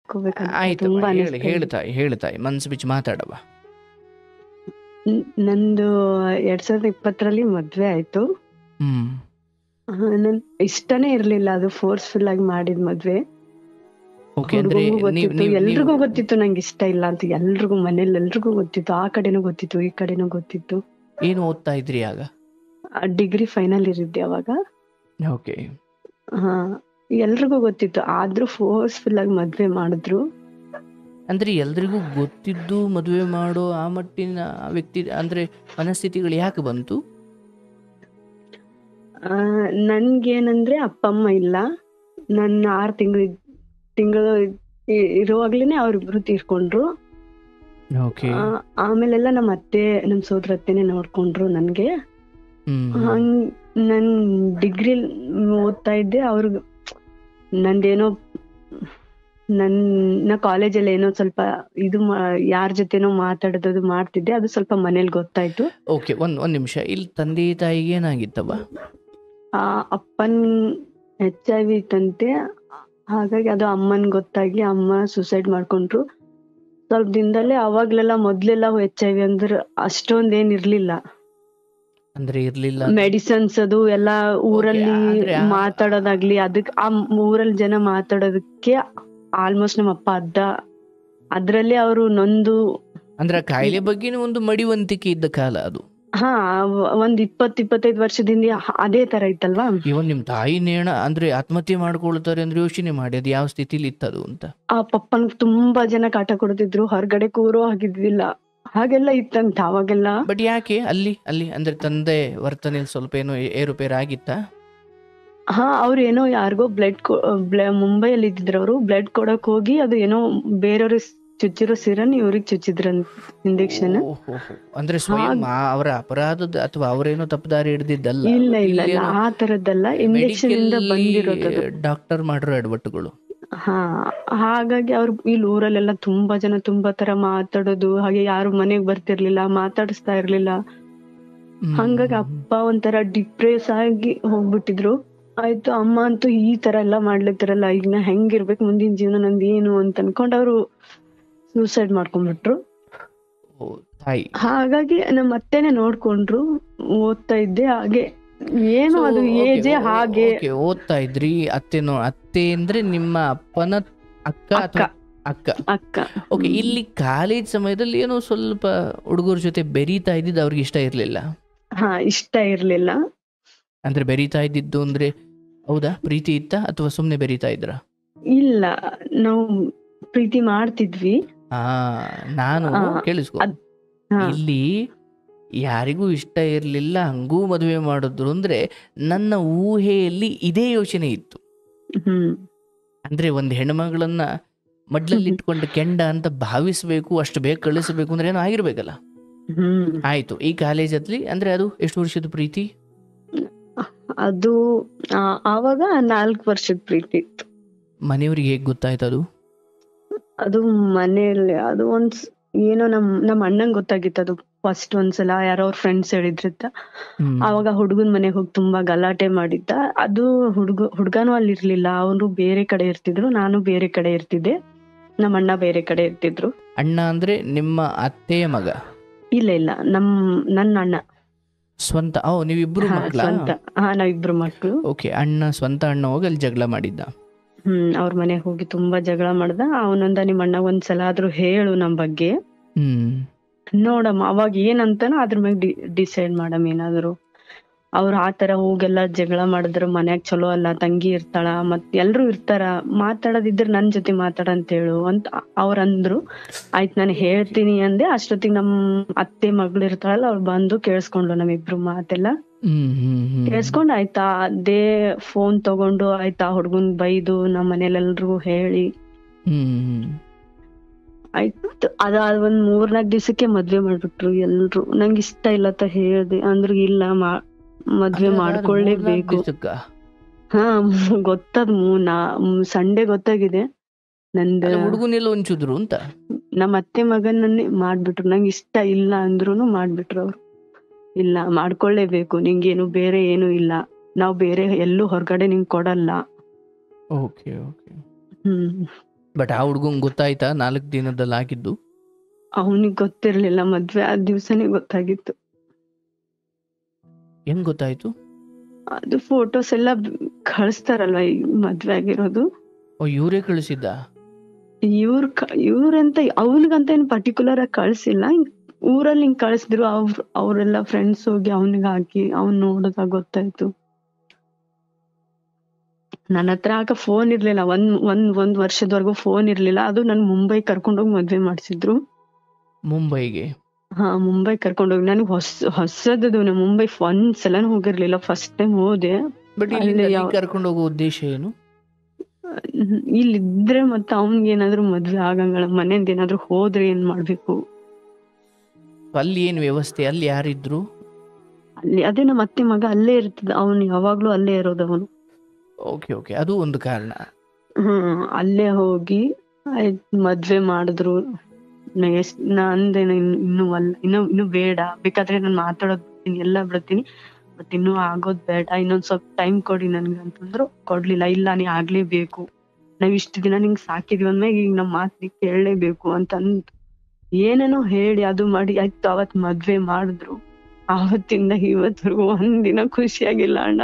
ಮಾಡ್ಕೋಬೇಕಂತ ಆಯ್ತವ, ತುಂಬಾ ಹೇಳಿ ಅನಿಸ್ತಾ ಇದೆ. ಹೇಳ್ತಾಯಿ ಮನ್ಸು ಬಿಚ್ಚಿ ಮಾತಾಡವ. ನಂದು 2020 ಮದ್ವೆ ಆಯ್ತು. ಹ್ಮ್ ನನ್ ಇಷ್ಟನೇ ಇರ್ಲಿಲ್ಲ, ಅದು ಫೋರ್ಸ್ಫುಲ್ ಆಗಿ ಮಾಡಿದ್ ಮದ್ವೆ. ಓಕೆ. ಅಂದ್ರೆ ಹುಡ್ಗಂಗೂ ನೀವ್ ಗೊತ್ತಿತ್ತು, ನೀವ್ ನೀವು ಎಲ್ರಿಗೂ ಗೊತ್ತಿತ್ತು ನಂಗೆ ಇಷ್ಟ ಇಲ್ಲ ಅಂತ. ಎಲ್ರಿಗೂ ಮನೇಲಿ ಎಲ್ರಿಗೂ ಗೊತ್ತಿತ್ತು, ಆ ಕಡೆನೂ ಗೊತ್ತಿತ್ತು ಈ ಕಡೆನೂ ಗೊತ್ತಿತ್ತು. ಏನು ಓದ್ತಾ ಇದ್ರಿ ಆಗ? ಡಿಗ್ರಿ ಫೈನಲ್ ಇರಿದ್ದೆ ಅವಾಗ. ಓಕೆ. ಹಾ, ಎಲ್ರಿಗೂ ಗೊತ್ತಿತ್ತು, ಆದ್ರೂ ಫೋರ್ಸ್ಫುಲ್ ಆಗಿ ಮದ್ವೆ ಮಾಡಿದ್ರು. ಅಂದ್ರೆ ಎಲ್ರಿಗೂ ಗೊತ್ತಿದ್ದು ಮದುವೆ ಮಾಡೋ ಆ ಮಟ್ಟಿನ ವ್ಯಕ್ತಿ ಅಂದ್ರೆ ಮನಸ್ಥಿತಿಗಳು ಯಾಕೆ ಬಂತು? ನನ್ಗೇನಂದ್ರೆ ಅಪ್ಪ ಅಮ್ಮ ಇಲ್ಲ. ನನ್ನ 6 ತಿಂಗಳು ಇರುವಾಗ್ಲೇನೆ ಅವ್ರಿಬ್ರು ತೀರ್ಕೊಂಡ್ರು. ಓಕೆ. ಆಮೇಲೆಲ್ಲ ನಮ್ಮ ಅತ್ತೆ, ನಮ್ ಸೋದರ ಅತ್ತೆನೆ ನೋಡ್ಕೊಂಡ್ರು ನನ್ಗೆ. ಹಂಗ್ ನನ್ ಡಿಗ್ರಿ ಓದ್ತಾ ಇದ್ದೆ. ಅವ್ರಿಗೆ ನಂದೇನೋ ನನ್ನ ಕಾಲೇಜಲ್ಲಿ ಏನೋ ಸ್ವಲ್ಪ ಇದು ಯಾರ ಜೊತೆನೋ ಮಾತಾಡೋದು ಮಾಡ್ತಿದ್ದೆ, ಅದು ಸ್ವಲ್ಪ ಮನೇಲಿ ಗೊತ್ತಾಯ್ತು. ಓಕೆ, ಒಂದ್ ನಿಮಿಷ. ಇಲ್ಲಿ ತಂದೆ ತಾಯಿಗೆ ಏನಾಗಿತ್ತವ? ಅಪ್ಪನ್ HIV ಇತ್ತಂತೆ. ಹಾಗಾಗಿ ಅದು ಅಮ್ಮನ್ ಗೊತ್ತಾಗಿ ಅಮ್ಮ ಸೂಸೈಡ್ ಮಾಡ್ಕೊಂಡ್ರು. ಸ್ವಲ್ಪ ದಿನದಲ್ಲೇ. ಅವಾಗ್ಲೆಲ್ಲ ಮೊದ್ಲೆಲ್ಲ HIV ಅಂದ್ರೆ ಅಷ್ಟೊಂದೇನ್ ಇರ್ಲಿಲ್ಲ. ಅಂದ್ರೆ ಇರ್ಲಿಲ್ಲ, ಮೆಡಿಸನ್ಸ್ ಅದು ಎಲ್ಲ ಊರಲ್ಲಿ ಮಾತಾಡೋದಾಗ್ಲಿ, ಅದಕ್ಕೆ ಆ ಊರಲ್ಲಿ ಜನ ಮಾತಾಡೋದಕ್ಕೆ ಆಲ್ಮೋಸ್ಟ್ ನಮ್ಮ ಅಪ್ಪ ಅದ್ರಲ್ಲಿ ಅವರು ನೊಂದು. ಅಂದ್ರೆ ಕಾಯಿಲೆ ಬಗ್ಗೆ ಒಂದು ಮಡಿವಂತಿಕೆ ಇದ್ದ ಕಾಲ ಅದು. ಹಾ, ಒಂದ್ 20-25 ವರ್ಷದಿಂದ ಅದೇ ತರ ಇತ್ತಲ್ವಾ. ಇವನ್ ನಿಮ್ ತಾಯಿ ನೇಣ ಅಂದ್ರೆ ಆತ್ಮಹತ್ಯೆ ಮಾಡ್ಕೊಳ್ತಾರೆ ಅಂದ್ರೆ ಯೋಚನೆ ಮಾಡಿ ಅದು ಯಾವ ಸ್ಥಿತಿಲಿ ಇತ್ತದು ಅಂತ. ಆ ಪಪ್ಪನ್ ತುಂಬಾ ಜನ ಕಾಟ ಕೊಡ್ತಿದ್ರು, ಹೊರಗಡೆ ಕೂರೋ ಆಗಿದ್ವಿಲ್ಲ, ಹಾಗೆಲ್ಲ ಇತ್ತಂತ ಅವಾಗೆಲ್ಲ. ಬಟ್ ಯಾಕೆ ಅಲ್ಲಿ ಅಂದ್ರೆ ತಂದೆ ವರ್ತನೆ ಸ್ವಲ್ಪ ಏನೋ ಏರುಪೇರು ಆಗಿತ್ತ? ಹಾ, ಅವ್ರು ಏನೋ ಯಾರಿಗೋ ಮುಂಬೈಯಲ್ಲಿ ಇದ್ದಿದ್ರು, ಅವರು ಬ್ಲಡ್ ಕೊಡಕ್ ಹೋಗಿ ಅದು ಏನೋ ಬೇರೆಯವ್ರ ಚುಚ್ಚಿರೋ ಸಿರನ್ ಇವ್ರಿಗೆ ಚುಚ್ಚಿದ್ರಂತ ಇಂಜೆಕ್ಷನ್. ಅಂದ್ರೆ ಸ್ವಯಂ ಅವರ ಅಪರಾಧದ ಅಥವಾ ಅವರೇನೋ ತಪ್ಪದಾರಿ ಹಿಡ್ದಿದ್ದಲ್ಲ? ಇಲ್ಲ ಇಲ್ಲ ಇಲ್ಲ, ಆ ತರದ್ದಲ್ಲ, ಇಂಜೆಕ್ಷನ್ ಇಂದ ಬಂದಿರೋದು, ಡಾಕ್ಟರ್ ಮಾಡಿರೋ ಎಡವಟ್ಟುಗಳು. ಹಾ, ಹಾಗಾಗಿ ಅವ್ರು ಇಲ್ಲಿ ಊರಲ್ಲೆಲ್ಲ ತುಂಬಾ ಜನ ತುಂಬಾ ತರ ಮಾತಾಡೋದು, ಹಾಗೆ ಯಾರು ಮನೆಗ್ ಬರ್ತಿರ್ಲಿಲ್ಲ, ಮಾತಾಡಿಸ್ತಾ ಇರ್ಲಿಲ್ಲ. ಹಂಗಾಗಿ ಅಪ್ಪ ಒಂಥರ ಡಿಪ್ರೆಸ್ ಆಗಿ ಹೋಗ್ಬಿಟ್ಟಿದ್ರು. ಆಯ್ತು, ಅಮ್ಮ ಅಂತೂ ಈ ತರ ಎಲ್ಲ ಮಾಡ್ಲಿಕ್ತಾರಲ್ಲ, ಈಗ ನಾ ಹೆಂಗಿರ್ಬೇಕು, ಮುಂದಿನ ಜೀವನ ನಂದು ಏನು ಅಂತ ಅನ್ಕೊಂಡ್ ಅವ್ರು ಸೂಸೈಡ್ ಮಾಡ್ಕೊಂಡ್ಬಿಟ್ರು. ಹಾಗಾಗಿ ನಮ್ಮ ಅತ್ತೆನೆ ನೋಡ್ಕೊಂಡ್ರು. ಓದ್ತಾ ಇದ್ದೆ ಹಾಗೆ, ಏನು ಅದು ಏಜೆ ಹಾಗೆ. ಓದ್ತಾ ಇದ್ರಿ. ಅತ್ತೆ ಅಂದ್ರೆ ನಿಮ್ಮ ಅಪ್ಪನ ಅಕ್ಕ. ಓಕೆ. ಇಲ್ಲಿ ಕಾಲೇಜ್ ಸಮಯದಲ್ಲಿ ಏನೋ ಸ್ವಲ್ಪ ಹುಡುಗರ ಜೊತೆ ಬೆರೀತಾ ಇದ್ದಿದ್ದು ಅವ್ರಿಗೆ ಇಷ್ಟ ಇರ್ಲಿಲ್ಲ? ಹಾ, ಇಷ್ಟ ಇರ್ಲಿಲ್ಲ. ಅಂದ್ರೆ ಬೆರೀತಾ ಇದ್ದಿದ್ದು ಅಂದ್ರೆ ಹೌದಾ, ಪ್ರೀತಿ ಇತ್ತ ಅಥವಾ ಸುಮ್ನೆ ಬೆರೀತಾ ಇದ್ರ? ಇಲ್ಲ, ನಾವು ಪ್ರೀತಿ ಮಾಡ್ತಿದ್ವಿ. ನಾನು ಕೇಳಿಸ್ಕೊ, ಇಲ್ಲಿ ಯಾರಿಗೂ ಇಷ್ಟ ಇರ್ಲಿಲ್ಲ, ಹಂಗೂ ಮದುವೆ ಮಾಡಿದ್ರು ಅಂದ್ರೆ ನನ್ನ ಊಹೆಯಲ್ಲಿ ಇದೇ ಯೋಚನೆ ಇತ್ತು. ಅಂದ್ರೆ ಒಂದು ಹೆಣ್ಮಗಳನ್ನ ಮಡ್ಲಲ್ಲಿ ಇಟ್ಕೊಂಡು ಕೆಂಡ ಅಂತ ಭಾವಿಸ್ಬೇಕು, ಅಷ್ಟು ಬೇಗ ಕಳಿಸ್ಬೇಕು ಅಂದ್ರೆ ಏನೋ ಆಗಿರ್ಬೇಕಲ್ಲ. ಆಯ್ತು, ಈ ಕಾಲೇಜಲ್ಲಿ ಅಂದ್ರೆ ಅದು ಎಷ್ಟು ವರ್ಷದ ಪ್ರೀತಿ? ಅದು ಆವಾಗ 4 ವರ್ಷದ ಪ್ರೀತಿ ಇತ್ತು. ಮನೆಯವ್ರಿಗೆ ಹೇಗ್ ಗೊತ್ತಾಯ್ತು ಅದು? ಅದು ಮನೆಯಲ್ಲಿ ಅದು ಏನೋ ನಮ್ಮ ಅಣ್ಣಂಗ್ ಗೊತ್ತಾಗಿತ್ತು. ಅದು ಫಸ್ಟ್ ಒಂದ್ಸಲ ಯಾರೋ ಅವ್ರ ಫ್ರೆಂಡ್ಸ್ ಹೇಳಿದ್ರಂತ. ಆವಾಗ ಹುಡುಗನ್ ಮನೆಗೆ ಹೋಗಿ ತುಂಬಾ ಗಲಾಟೆ ಮಾಡಿದ್ದ. ಅದು ಹುಡ್ಗನೂ ಅಲ್ಲಿ ಇರ್ಲಿಲ್ಲ, ಅವನು ಬೇರೆ ಕಡೆ ಇರ್ತಿದ್ರು, ನಾನು ಬೇರೆ ಕಡೆ ಇರ್ತಿದ್ದೆ, ನಮ್ಮ ಅಣ್ಣ ಬೇರೆ ಕಡೆ ಇರ್ತಿದ್ರು. ಅಣ್ಣ ಅಂದ್ರೆ ನಿಮ್ಮ ಅತ್ತೆಯ ಮಗ? ಇಲ್ಲ ಇಲ್ಲ, ನನ್ನ ಅಣ್ಣ ಸ್ವಂತ. ನೀವಿಬ್ರು ಮಕ್ಕಳ? ನಾವಿಬ್ರು ಮಕ್ಕಳು. ಓಕೆ. ಸ್ವಂತ ಅಣ್ಣ ಹೋಗಿ ಅಲ್ಲಿ ಜಗಳ ಮಾಡಿದ್ದ? ಅವ್ರ ಮನೆಗೆ ಹೋಗಿ ತುಂಬಾ ಜಗಳ ಮಾಡ್ದ. ಅವನಂದ, ನಿಮ್ಮ ಅಣ್ಣ ಒಂದ್ಸಲ ಆದ್ರೂ ಹೇಳು ನಮ್ ಬಗ್ಗೆ, ನೋಡಮ್ಮ ಅವಾಗ ಏನಂತಾನ ಅದ್ರ ಮ್ಯಾಗ ಡಿಸೈಡ್ ಮಾಡಮ್ ಏನಾದ್ರು. ಅವ್ರು ಆತರ ಹೋಗೆಲ್ಲ ಜಗಳ ಮಾಡಿದ್ರ ಮನ್ಯಾಗ ಚಲೋ ಅಲ್ಲ, ತಂಗಿ ಇರ್ತಾಳ, ಮತ್ ಎಲ್ರು ಇರ್ತಾರ, ಮಾತಾಡೋದಿದ್ರ ನನ್ ಜೊತೆ ಮಾತಾಡಂತ ಹೇಳು ಅಂತ ಅವ್ರಂದ್ರು. ಆಯ್ತು, ನಾನು ಹೇಳ್ತೀನಿ ಅಂದೆ. ಅಷ್ಟೊತ್ತಿಗೆ ನಮ್ ಅತ್ತೆ ಮಗಳು ಇರ್ತಾಳಲ್ಲ, ಅವ್ಳು ಬಂದು ಕೇಳಿಸ್ಕೊಂಡ್ಲು ನಮ್ಮಿಬ್ರು ಮಾತೆಲ್ಲ. ಕೇಳಿಸ್ಕೊಂಡ್ ಆಯ್ತಾ, ಅದೇ ಫೋನ್ ತಗೊಂಡು ಆಯ್ತಾ ಹುಡ್ಗನ್ ಬೈದು ನಮ್ ಮನೇಲೆಲ್ರಿಗೂ ಹೇಳಿ ಆಯ್ತು. ಅದಾದ ಒಂದ್ 3-4 ದಿವಸಕ್ಕೆ ಮದ್ವೆ ಮಾಡ್ಬಿಟ್ರು ಎಲ್ರು. ನಂಗೆ ಇಷ್ಟ ಇಲ್ಲ ಅಂತ ಹೇಳ್ದೆ, ಅಂದ್ರು ಇಲ್ಲ ಮದ್ವೆ ಮಾಡ್ಕೊಳ್ಳೇಬೇಕು. ಹಾ, ಗೊತ್ತದ್ ಸಂಡೆ ಗೊತ್ತಾಗಿದೆ ನಂದು. ಹುಡುಗನೆಲ್ಲ ಒಂಚುದ್ರು ಅಂತ ನಮ್ಮ ಅತ್ತೆ ಮಗನನ್ನೇ ಮಾಡ್ಬಿಟ್ರು. ನಂಗೆ ಇಷ್ಟ ಇಲ್ಲ ಅಂದ್ರುನು ಮಾಡ್ಬಿಟ್ರು ಅವ್ರು. ಇಲ್ಲ, ಮಾಡ್ಕೊಳ್ಳೇಬೇಕು, ನಿಂಗೇನು ಬೇರೆ ಏನು ಇಲ್ಲ, ನಾವ್ ಬೇರೆ ಎಲ್ಲೂ ಹೊರಗಡೆ ನಿಂಗ್ ಕೊಡಲ್ಲ. ಬಟ್ ಆ ಹುಡ್ಗಂಗ್ ಗೊತ್ತಾಯ್ತಾ 4 ದಿನದಲ್ಲಿ ಆಗಿದ್ದು? ಅವನಿಗೆ ಗೊತ್ತಿರ್ಲಿಲ್ಲ, ಮದ್ವೆ ಆ ದಿವ್ಸನೇ ಗೊತ್ತಾಗಿತ್ತು. ಹೆಂಗ್ ಗೊತ್ತಾಯ್ತು? ಅದು ಫೋಟೋಸ್ ಎಲ್ಲ ಕಳಿಸ್ತಾರಲ್ವ ಈ ಮದ್ವೆ ಆಗಿರೋದು. ಇವರೇ ಕಳಿಸಿದ್ದ? ಇವ್ರಂತ ಅವನಿಗಂತ ಏನು ಪರ್ಟಿಕ್ಯುಲರ್ ಆಗಿ ಕಳ್ಸಿಲ್ಲ, ಊರಲ್ಲಿ ಹಿಂಗ್ ಕಳಿಸಿದ್ರು. ಅವರೆಲ್ಲ ಫ್ರೆಂಡ್ಸ್ ಹೋಗಿ ಅವನಿಗೆ ಹಾಕಿ ಅವ್ನ್ ನೋಡಿದಾಗ ಗೊತ್ತಾಯ್ತು. ನನ್ನ ಹತ್ರ ಆಗ ಫೋನ್ ಇರ್ಲಿಲ್ಲ, ಒಂದ್ ವರ್ಷದವರೆಗೂ ಫೋನ್ ಇರ್ಲಿಲ್ಲ. ಅದು ನನ್ ಮುಂಬೈ ಕರ್ಕೊಂಡೋಗಿ ಮದ್ವೆ ಮಾಡ್ಸಿದ್ರು. ಮುಂಬೈಗೆ? ಹಾ, ಮುಂಬೈ ಕರ್ಕೊಂಡೋಗಿ. ನನಗೆ ಹೊಸದದು, ಮುಂಬೈ ಒಂದ್ಸಲ ಹೋಗಿರ್ಲಿಲ್ಲ, ಫಸ್ಟ್ ಟೈಮ್ ಹೋದೆ. ಬಟ್ ಕರ್ಕೊಂಡು ಹೋಗೋ ಉದ್ದೇಶ ಏನು? ಇಲ್ಲಿದ್ರೆ ಮತ್ತೆ ಅವ್ನಿಗೆ ಏನಾದ್ರು ಮದ್ವೆ ಆಗಂಗಳ, ಮನೆಯಿಂದ ಏನಾದ್ರು ಹೋದ್ರೆ ಏನ್ ಮಾಡ್ಬೇಕು? ಅಲ್ಲಿ ಏನ್ ವ್ಯವಸ್ಥೆ? ಅಲ್ಲಿ ಯಾರಿದ್ರು? ಅಲ್ಲಿ ಅದೇ ನಮ್ಮ ಅತ್ತೆ ಮಗ ಅಲ್ಲೇ ಇರ್ತದ, ಅವನು ಯಾವಾಗ್ಲೂ ಅಲ್ಲೇ ಇರೋದು ಅವನು. ಓಕೆ ಓಕೆ, ಅದು ಒಂದು ಕಾರಣ. ಅಲ್ಲೇ ಹೋಗಿ ಮದ್ವೆ ಮಾಡಿದ್ರು. ಅಂದೇನ ಇನ್ನು ಬೇಡ, ಬೇಕಾದ್ರೆ ನಾನು ಮಾತಾಡೋದ್ ಬಿಡ್ತೀನಿ, ಎಲ್ಲ ಬಿಡ್ತೀನಿ, ಬಟ್ ಇನ್ನೂ ಆಗೋದ್ ಬೇಡ, ಇನ್ನೊಂದ್ ಸ್ವಲ್ಪ ಟೈಮ್ ಕೊಡಿ ನನ್ಗೆ ಅಂತಂದ್ರು. ಕೊಡ್ಲಿಲ್ಲ. ಇಲ್ಲ, ನೀ ಆಗ್ಲೇಬೇಕು, ನಾವ್ ಇಷ್ಟು ದಿನ ನಿಂಗ್ ಸಾಕಿದ್ವಿ ಅಂದ್ಮೇಲೆ ಈಗ ನಮ್ ಮಾತ್ ನೀ ಕೇಳಲೇಬೇಕು ಅಂತಂದ್ ಏನೇನೋ ಹೇಳಿ ಅದು ಮಾಡಿ ಆಯ್ತು. ಅವತ್ ಮದ್ವೆ ಮಾಡಿದ್ರು. ಆವತ್ತಿಂದ ಇವತ್ತರೆಗೂ ಒಂದಿನ ಖುಷಿಯಾಗಿಲ್ಲ ಅಣ್ಣ.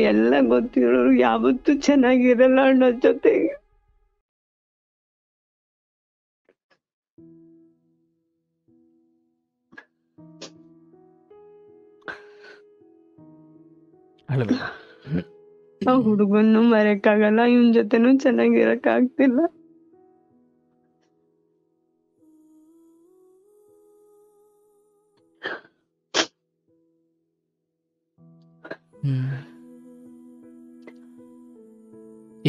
ಎಲ್ಲ ಗೊತ್ತಿರೋರು ಯಾವತ್ತೂ ಚೆನ್ನಾಗಿರಲ್ಲ ಅಣ್ಣ ಜೊತೆಗೆ. ಆ ಹುಡುಗನ್ನು ಮರೆಯಕ್ಕಾಗಲ್ಲ, ಇವನ್ ಜೊತೆನೂ ಚೆನ್ನಾಗಿರಕ್ ಆಗ್ತಿಲ್ಲ.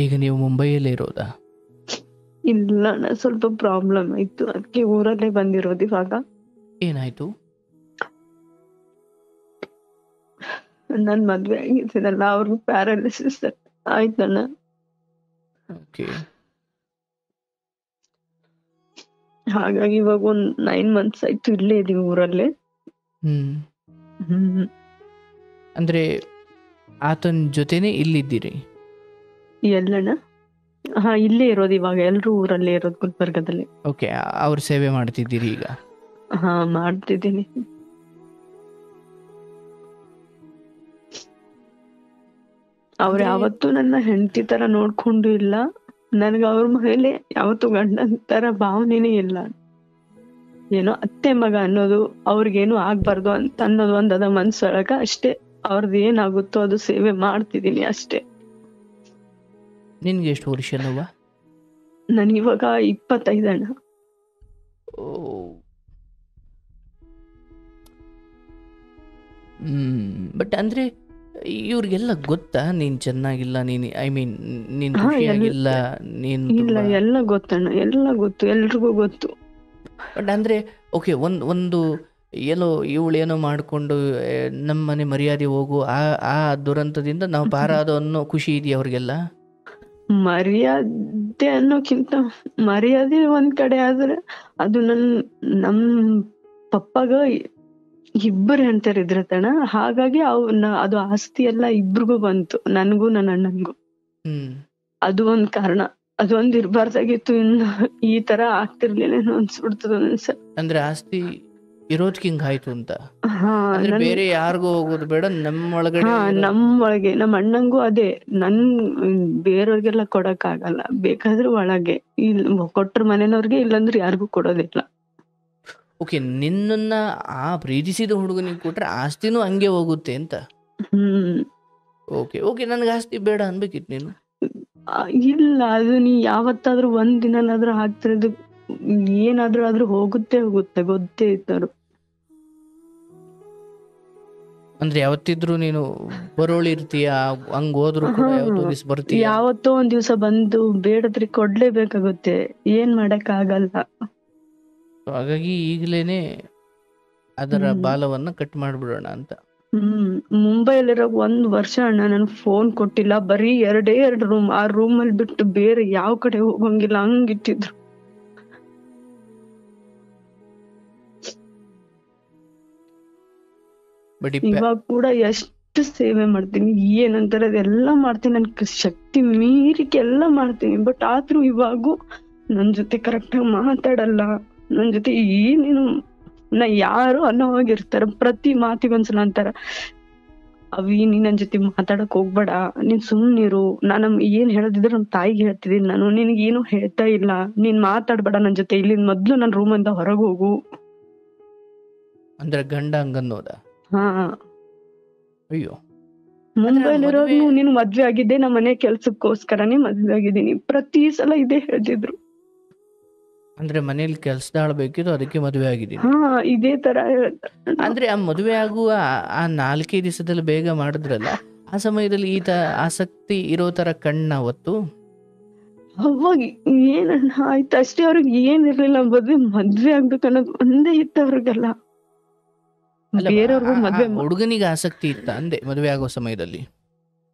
ಈಗ ನೀವು ಮುಂಬೈಯಲ್ಲೇ ಇರೋದಾ? ಇಲ್ಲ ಅಣ್ಣ, ಸ್ವಲ್ಪ ಪ್ರಾಬ್ಲಮ್ ಆಯ್ತು, ಅದಕ್ಕೆ ಊರಲ್ಲೇ ಬಂದಿರೋದು ಇವಾಗ. ಏನಾಯ್ತು? ನನ್ ಮದ್ವೆ ಆಗಿದ್ದೀನಲ್ಲ, ಅವ್ರಿಗೂ ಪ್ಯಾರಾಲಿಸಿಸ್ ಆಯ್ತಣ್ಣ. ಹಾಗಾಗಿ ಇವಾಗ ಒಂದ್ 9 months ಆಯ್ತು ಇಲ್ಲೇ ಇದೀವಿ ಊರಲ್ಲೇ. ಅಂದ್ರೆ ಆತನ ಜೊತೆನೆ ಇಲ್ಲಿದ್ದೀರಿ? ಎಲ್ಲಣ್ಣ? ಹಾ, ಇಲ್ಲೇ ಇರೋದು ಇವಾಗ, ಎಲ್ರು ಊರಲ್ಲೇ ಇರೋದು, ಗುಲ್ಬರ್ಗದಲ್ಲಿ. ಓಕೆ, ಅವ್ರ ಸೇವೆ ಮಾಡ್ತಿದ್ದೀರಿ ಈಗ? ಹಾ, ಮಾಡ್ತಿದ್ದೀನಿ. ಅವ್ರ ಯಾವತ್ತೂ ನನ್ನ ಹೆಂಡತಿ ತರ ನೋಡ್ಕೊಂಡು ಇಲ್ಲ, ನನ್ಗ ಅವ್ರ ಮೇಲೆ ಯಾವತ್ತೂ ಗಂಡನ ತರ ಭಾವನೆನೇ ಇಲ್ಲ. ಏನೋ ಅತ್ತೆ ಮಗ ಅನ್ನೋದು, ಅವ್ರಿಗೇನು ಆಗ್ಬಾರ್ದು ಅಂತ ಅನ್ನೋದು ಒಂದದ ಮನ್ಸೊಳಗ ಅಷ್ಟೇ. ಅವ್ರದ್ದು ಏನಾಗುತ್ತೋ ಅದು ಸೇವೆ ಮಾಡ್ತಿದೀನಿ ಅಷ್ಟೇ. ನಿನ್ಗೆ ಎಷ್ಟು ವರ್ಷನವ್ವ? ನನ್ಗಿವಾಗ 25 ಅಣ್ಣ. ಬಟ್ ಅಂದ್ರೆ ಇವ್ರಿಗೆಲ್ಲ ಗೊತ್ತಾ ನೀನ್ ಚೆನ್ನಾಗಿಲ್ಲ, ನೀನ್ ನೀನ್ ಖುಷಿಯಾಗಿಲ್ಲ? ಇಲ್ಲ, ಎಲ್ಲ ಗೊತ್ತಣ್ಣ, ಎಲ್ಲ ಗೊತ್ತು, ಎಲ್ರಿಗೂ ಗೊತ್ತು. ಬಟ್ ಅಂದ್ರೆ ಓಕೆ, ಒಂದು ಏನೋ ಇವಳೇನೋ ಮಾಡ್ಕೊಂಡು ನಮ್ಮನೆ ಮರ್ಯಾದೆ ಹೋಗು ಆ ದುರಂತದಿಂದ ನಾವು ಪಾರಾದ ಅನ್ನೋ ಖುಷಿ ಇದೆಯಾ ಅವ್ರಿಗೆಲ್ಲ? ಮರ್ಯಾದೆ ಅನ್ನೋಕ್ಕಿಂತ ಮರ್ಯಾದೆ ಒಂದ್ ಕಡೆ ಆದ್ರೆ, ಅದು ನಮ್ ಪಪ್ಪಾಗ ಇಬ್ಬರು ಹೆಣ್ತರಿದ್ರತಣ, ಹಾಗಾಗಿ ಅದು ಆಸ್ತಿ ಎಲ್ಲ ಇಬ್ರಿಗೂ ಬಂತು, ನನ್ಗೂ ನನ್ನ ಅಣ್ಣನ್ಗೂ. ಅದು ಒಂದ್ ಕಾರಣ. ಅದೊಂದ್ ಇರ್ಬಾರ್ದಾಗಿತ್ತು, ಇನ್ನು ಈ ತರ ಆಗ್ತಿರ್ಲಿಲ್ಲ ಅನ್ಸ್ಬಿಡ್ತದ ಒಂದ್ಸಲ. ಅಂದ್ರೆ ಆಸ್ತಿ ಇರೋದ್ಕಿಂಗ್ ಹಿಂಗ್ ಆಯ್ತು ಅಂತ? ಬೇರೆ ಯಾರಿಗೂ ಹೋಗೋದು ಬೇಡ, ನಮ್ಮೊಳಗಡೆ ನಮ್ಮೊಳಗೆ. ನಮ್ಮ ಅಣ್ಣಂಗೂ ಅದೇ, ಬೇರೆಯವ್ರಿಗೆಲ್ಲ ಕೊಡಕ್ ಆಗಲ್ಲ, ಬೇಕಾದ್ರೆ ಒಳಗೆ ಕೊಟ್ರ ಮನೆಯವ್ರಿಗೆ, ಇಲ್ಲಾಂದ್ರೆ ಯಾರಿಗೂ ಕೊಡೋದಿಲ್ಲ. ಓಕೆ, ನಿನ್ನ ಆ ಪ್ರೀತಿಸಿದ ಹುಡುಗನಿಗೆ ಕೊಟ್ರೆ ಆಸ್ತಿನೂ ಹಂಗೆ ಹೋಗುತ್ತೆ ಅಂತ? ಓಕೆ ಓಕೆ, ನನ್ಗೆ ಆಸ್ತಿ ಬೇಡ ಅನ್ಬೇಕಿತ್ತು ನೀನು. ಇಲ್ಲ, ಅದು ನೀ ಯಾವತ್ತಾದ್ರೂ ಒಂದ್ ದಿನನಾದ್ರೂ ಆಗ್ತಿರೋದು, ಏನಾದ್ರೂ ಹೋಗುತ್ತೆ ಗೊತ್ತೇ ಇತ್ತರು. ಅಂದ್ರೆ ಯಾವತ್ತಿದ್ರು ನೀನು ಬರೋಳಿ ಇರ್ತೀಯ, ಹಂಗ ಹೋದ್ರು ಬರ್ತೀಯ? ಯಾವತ್ತೋ ಒಂದ್ ದಿವ್ಸ ಬಂದು ಬೇಡದ್ರೆ ಕೊಡ್ಲೇಬೇಕಾಗುತ್ತೆ, ಏನ್ ಮಾಡಕ್ ಆಗಲ್ಲ. ಹಾಗಾಗಿ ಈಗಲೇನೆ ಅದರ ಬಾಲವನ್ನ ಕಟ್ ಮಾಡ್ಬಿಡೋಣ ಅಂತ. ಮುಂಬೈಲಿರೋ 1 ವರ್ಷ ಅಣ್ಣ ನನ್ ಫೋನ್ ಕೊಟ್ಟಿಲ್ಲ, ಬರೀ 2 ರೂಮ್, ಆ ರೂಮ್ ಅಲ್ಲಿ ಬಿಟ್ಟು ಬೇರೆ ಯಾವ ಕಡೆ ಹೋಗಂಗಿಲ್ಲ, ಹಂಗಿಟ್ಟಿದ್ರು. ಇವಾಗ ಕೂಡ ಎಷ್ಟು ಸೇವೆ ಮಾಡ್ತೀನಿ, ಏನಂತಾರೆ ಅದೆಲ್ಲ ಮಾಡ್ತೀನಿ, ನನ್ ಶಕ್ತಿ ಮೀರಿಕೆ ಎಲ್ಲ ಮಾಡ್ತೀನಿ. ಬಟ್ ಆದ್ರೂ ಇವಾಗೂ ನನ್ ಜೊತೆ ಕರೆಕ್ಟ್ ಆಗಿ ಮಾತಾಡಲ್ಲ, ನನ್ ಜೊತೆ ಏನೇನು ನಾ ಯಾರು ಅನ್ನೋವಾಗಿರ್ತಾರ. ಪ್ರತಿ ಮಾತಿಗೊಂದ್ಸಲ ಅಂತಾರ, ಅವಿ ನೀನ್ ನನ್ ಜೊತೆ ಮಾತಾಡಕ್ ಹೋಗ್ಬೇಡ, ನೀನ್ ಸುಮ್ನಿರು, ನಾನು ಏನ್ ಹೇಳದಿದ್ರು ನಮ್ ತಾಯಿಗೆ ಹೇಳ್ತಿದೀನಿ, ನಾನು ನಿನಗ್ ಏನು ಹೇಳ್ತಾ ಇಲ್ಲ, ನೀನ್ ಮಾತಾಡ್ಬೇಡ ನನ್ ಜೊತೆ, ಇಲ್ಲಿ ಮೊದ್ಲು ನನ್ ರೂಮ್ ಇಂದ ಹೊರಗೆ ಹೋಗು. ಅಂದ್ರೆ ಗಂಡ ಹಂಗನ್ನೋದ? ಹಾ, ಅಯ್ಯೋ. ಮುಂಬೈಲಿರೋರು ನೀನು ಮದ್ವೆ ಆಗಿದ್ದೆ ನಮ್ಮ ಮನೆ ಕೆಲ್ಸಕ್ಕೋಸ್ಕರನೇ ಮದ್ವೆ ಆಗಿದ್ದೀನಿ, ಪ್ರತಿ ಸಲ ಇದೇ ಹೇಳ್ತಿದ್ರು. ಅಂದ್ರೆ ಮನೇಲಿ ಕೆಲ್ಸದಾಳ ಬೇಕಿತ್ತು, ಅದಕ್ಕೆ ಮದುವೆ ಆಗಿದ್ದೀನಿ. ಹಾ, ಇದೇ ತರ ಅಂದ್ರೆ ಆ ಮದುವೆ ಆಗುವ ಆ 4 ದಿವಸದಲ್ಲಿ ಬೇಗ ಮಾಡಿದ್ರಲ್ಲ, ಆ ಸಮಯದಲ್ಲಿ ಈತ ಆಸಕ್ತಿ ಇರೋ ತರ ಕಣ್ಣ ಅವತ್ತು? ಅವಾಗ ಏನಣ್ಣ ಆಯ್ತು ಅಷ್ಟೇ, ಅವ್ರಿಗೆ ಏನಿರ್ಲಿಲ್ಲ, ಮದ್ವೆ ಆಗ್ಬೇಕನ್ನೋದು ಒಂದೇ ಇತ್ತು ಅವ್ರಿಗೆಲ್ಲ. ಬೇರೆಯವ್ರಿಗೂ ಮದ್ವೆ ಹುಡುಗನಿಗೆ ಆಸಕ್ತಿ ಇತ್ತ ಅಂದೆ ಮದುವೆ ಆಗೋ ಸಮಯದಲ್ಲಿ?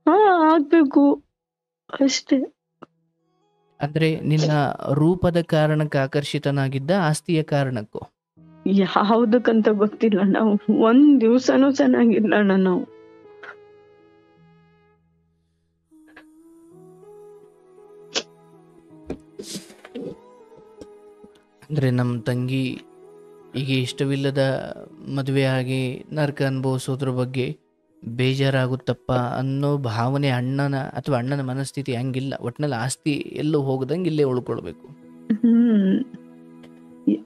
ಹಾ, ಆಗ್ಬೇಕು ಅಷ್ಟೇ. ಅಂದ್ರೆ ನಿನ್ನ ರೂಪದ ಕಾರಣಕ್ಕೆ ಆಕರ್ಷಿತನಾಗಿದ್ದ, ಆಸ್ತಿಯ ಕಾರಣಕ್ಕೂ? ಯಾವ್ದಕ್ಕಂತ ಗೊತ್ತಿಲ್ಲ, ನಾವು ಒಂದ್ ದಿವ್ಸನೂ ಚೆನ್ನಾಗಿಲ್ಲ ಅಣ್ಣ ನಾವು. ಅಂದ್ರೆ ನಮ್ಮ ತಂಗಿ ಈಗ ಇಷ್ಟವಿಲ್ಲದ ಮದುವೆ ಆಗಿ ನರಕ ಅನುಭವಿಸೋದ್ರ ಬಗ್ಗೆ ಬೇಜಾರಾಗುತ್ತಪ್ಪ ಅನ್ನೋ ಭಾವನೆ ಅಣ್ಣನ ಅಥವಾ ಅಣ್ಣನ ಮನಸ್ಥಿತಿ ಹಂಗಿಲ್ಲ. ಒಟ್ನಲ್ಲಿ ಆಸ್ತಿ ಎಲ್ಲೂ ಹೋಗದಂಗೆ ಇಲ್ಲೇ ಉಳ್ಕೊಳ್ಬೇಕು.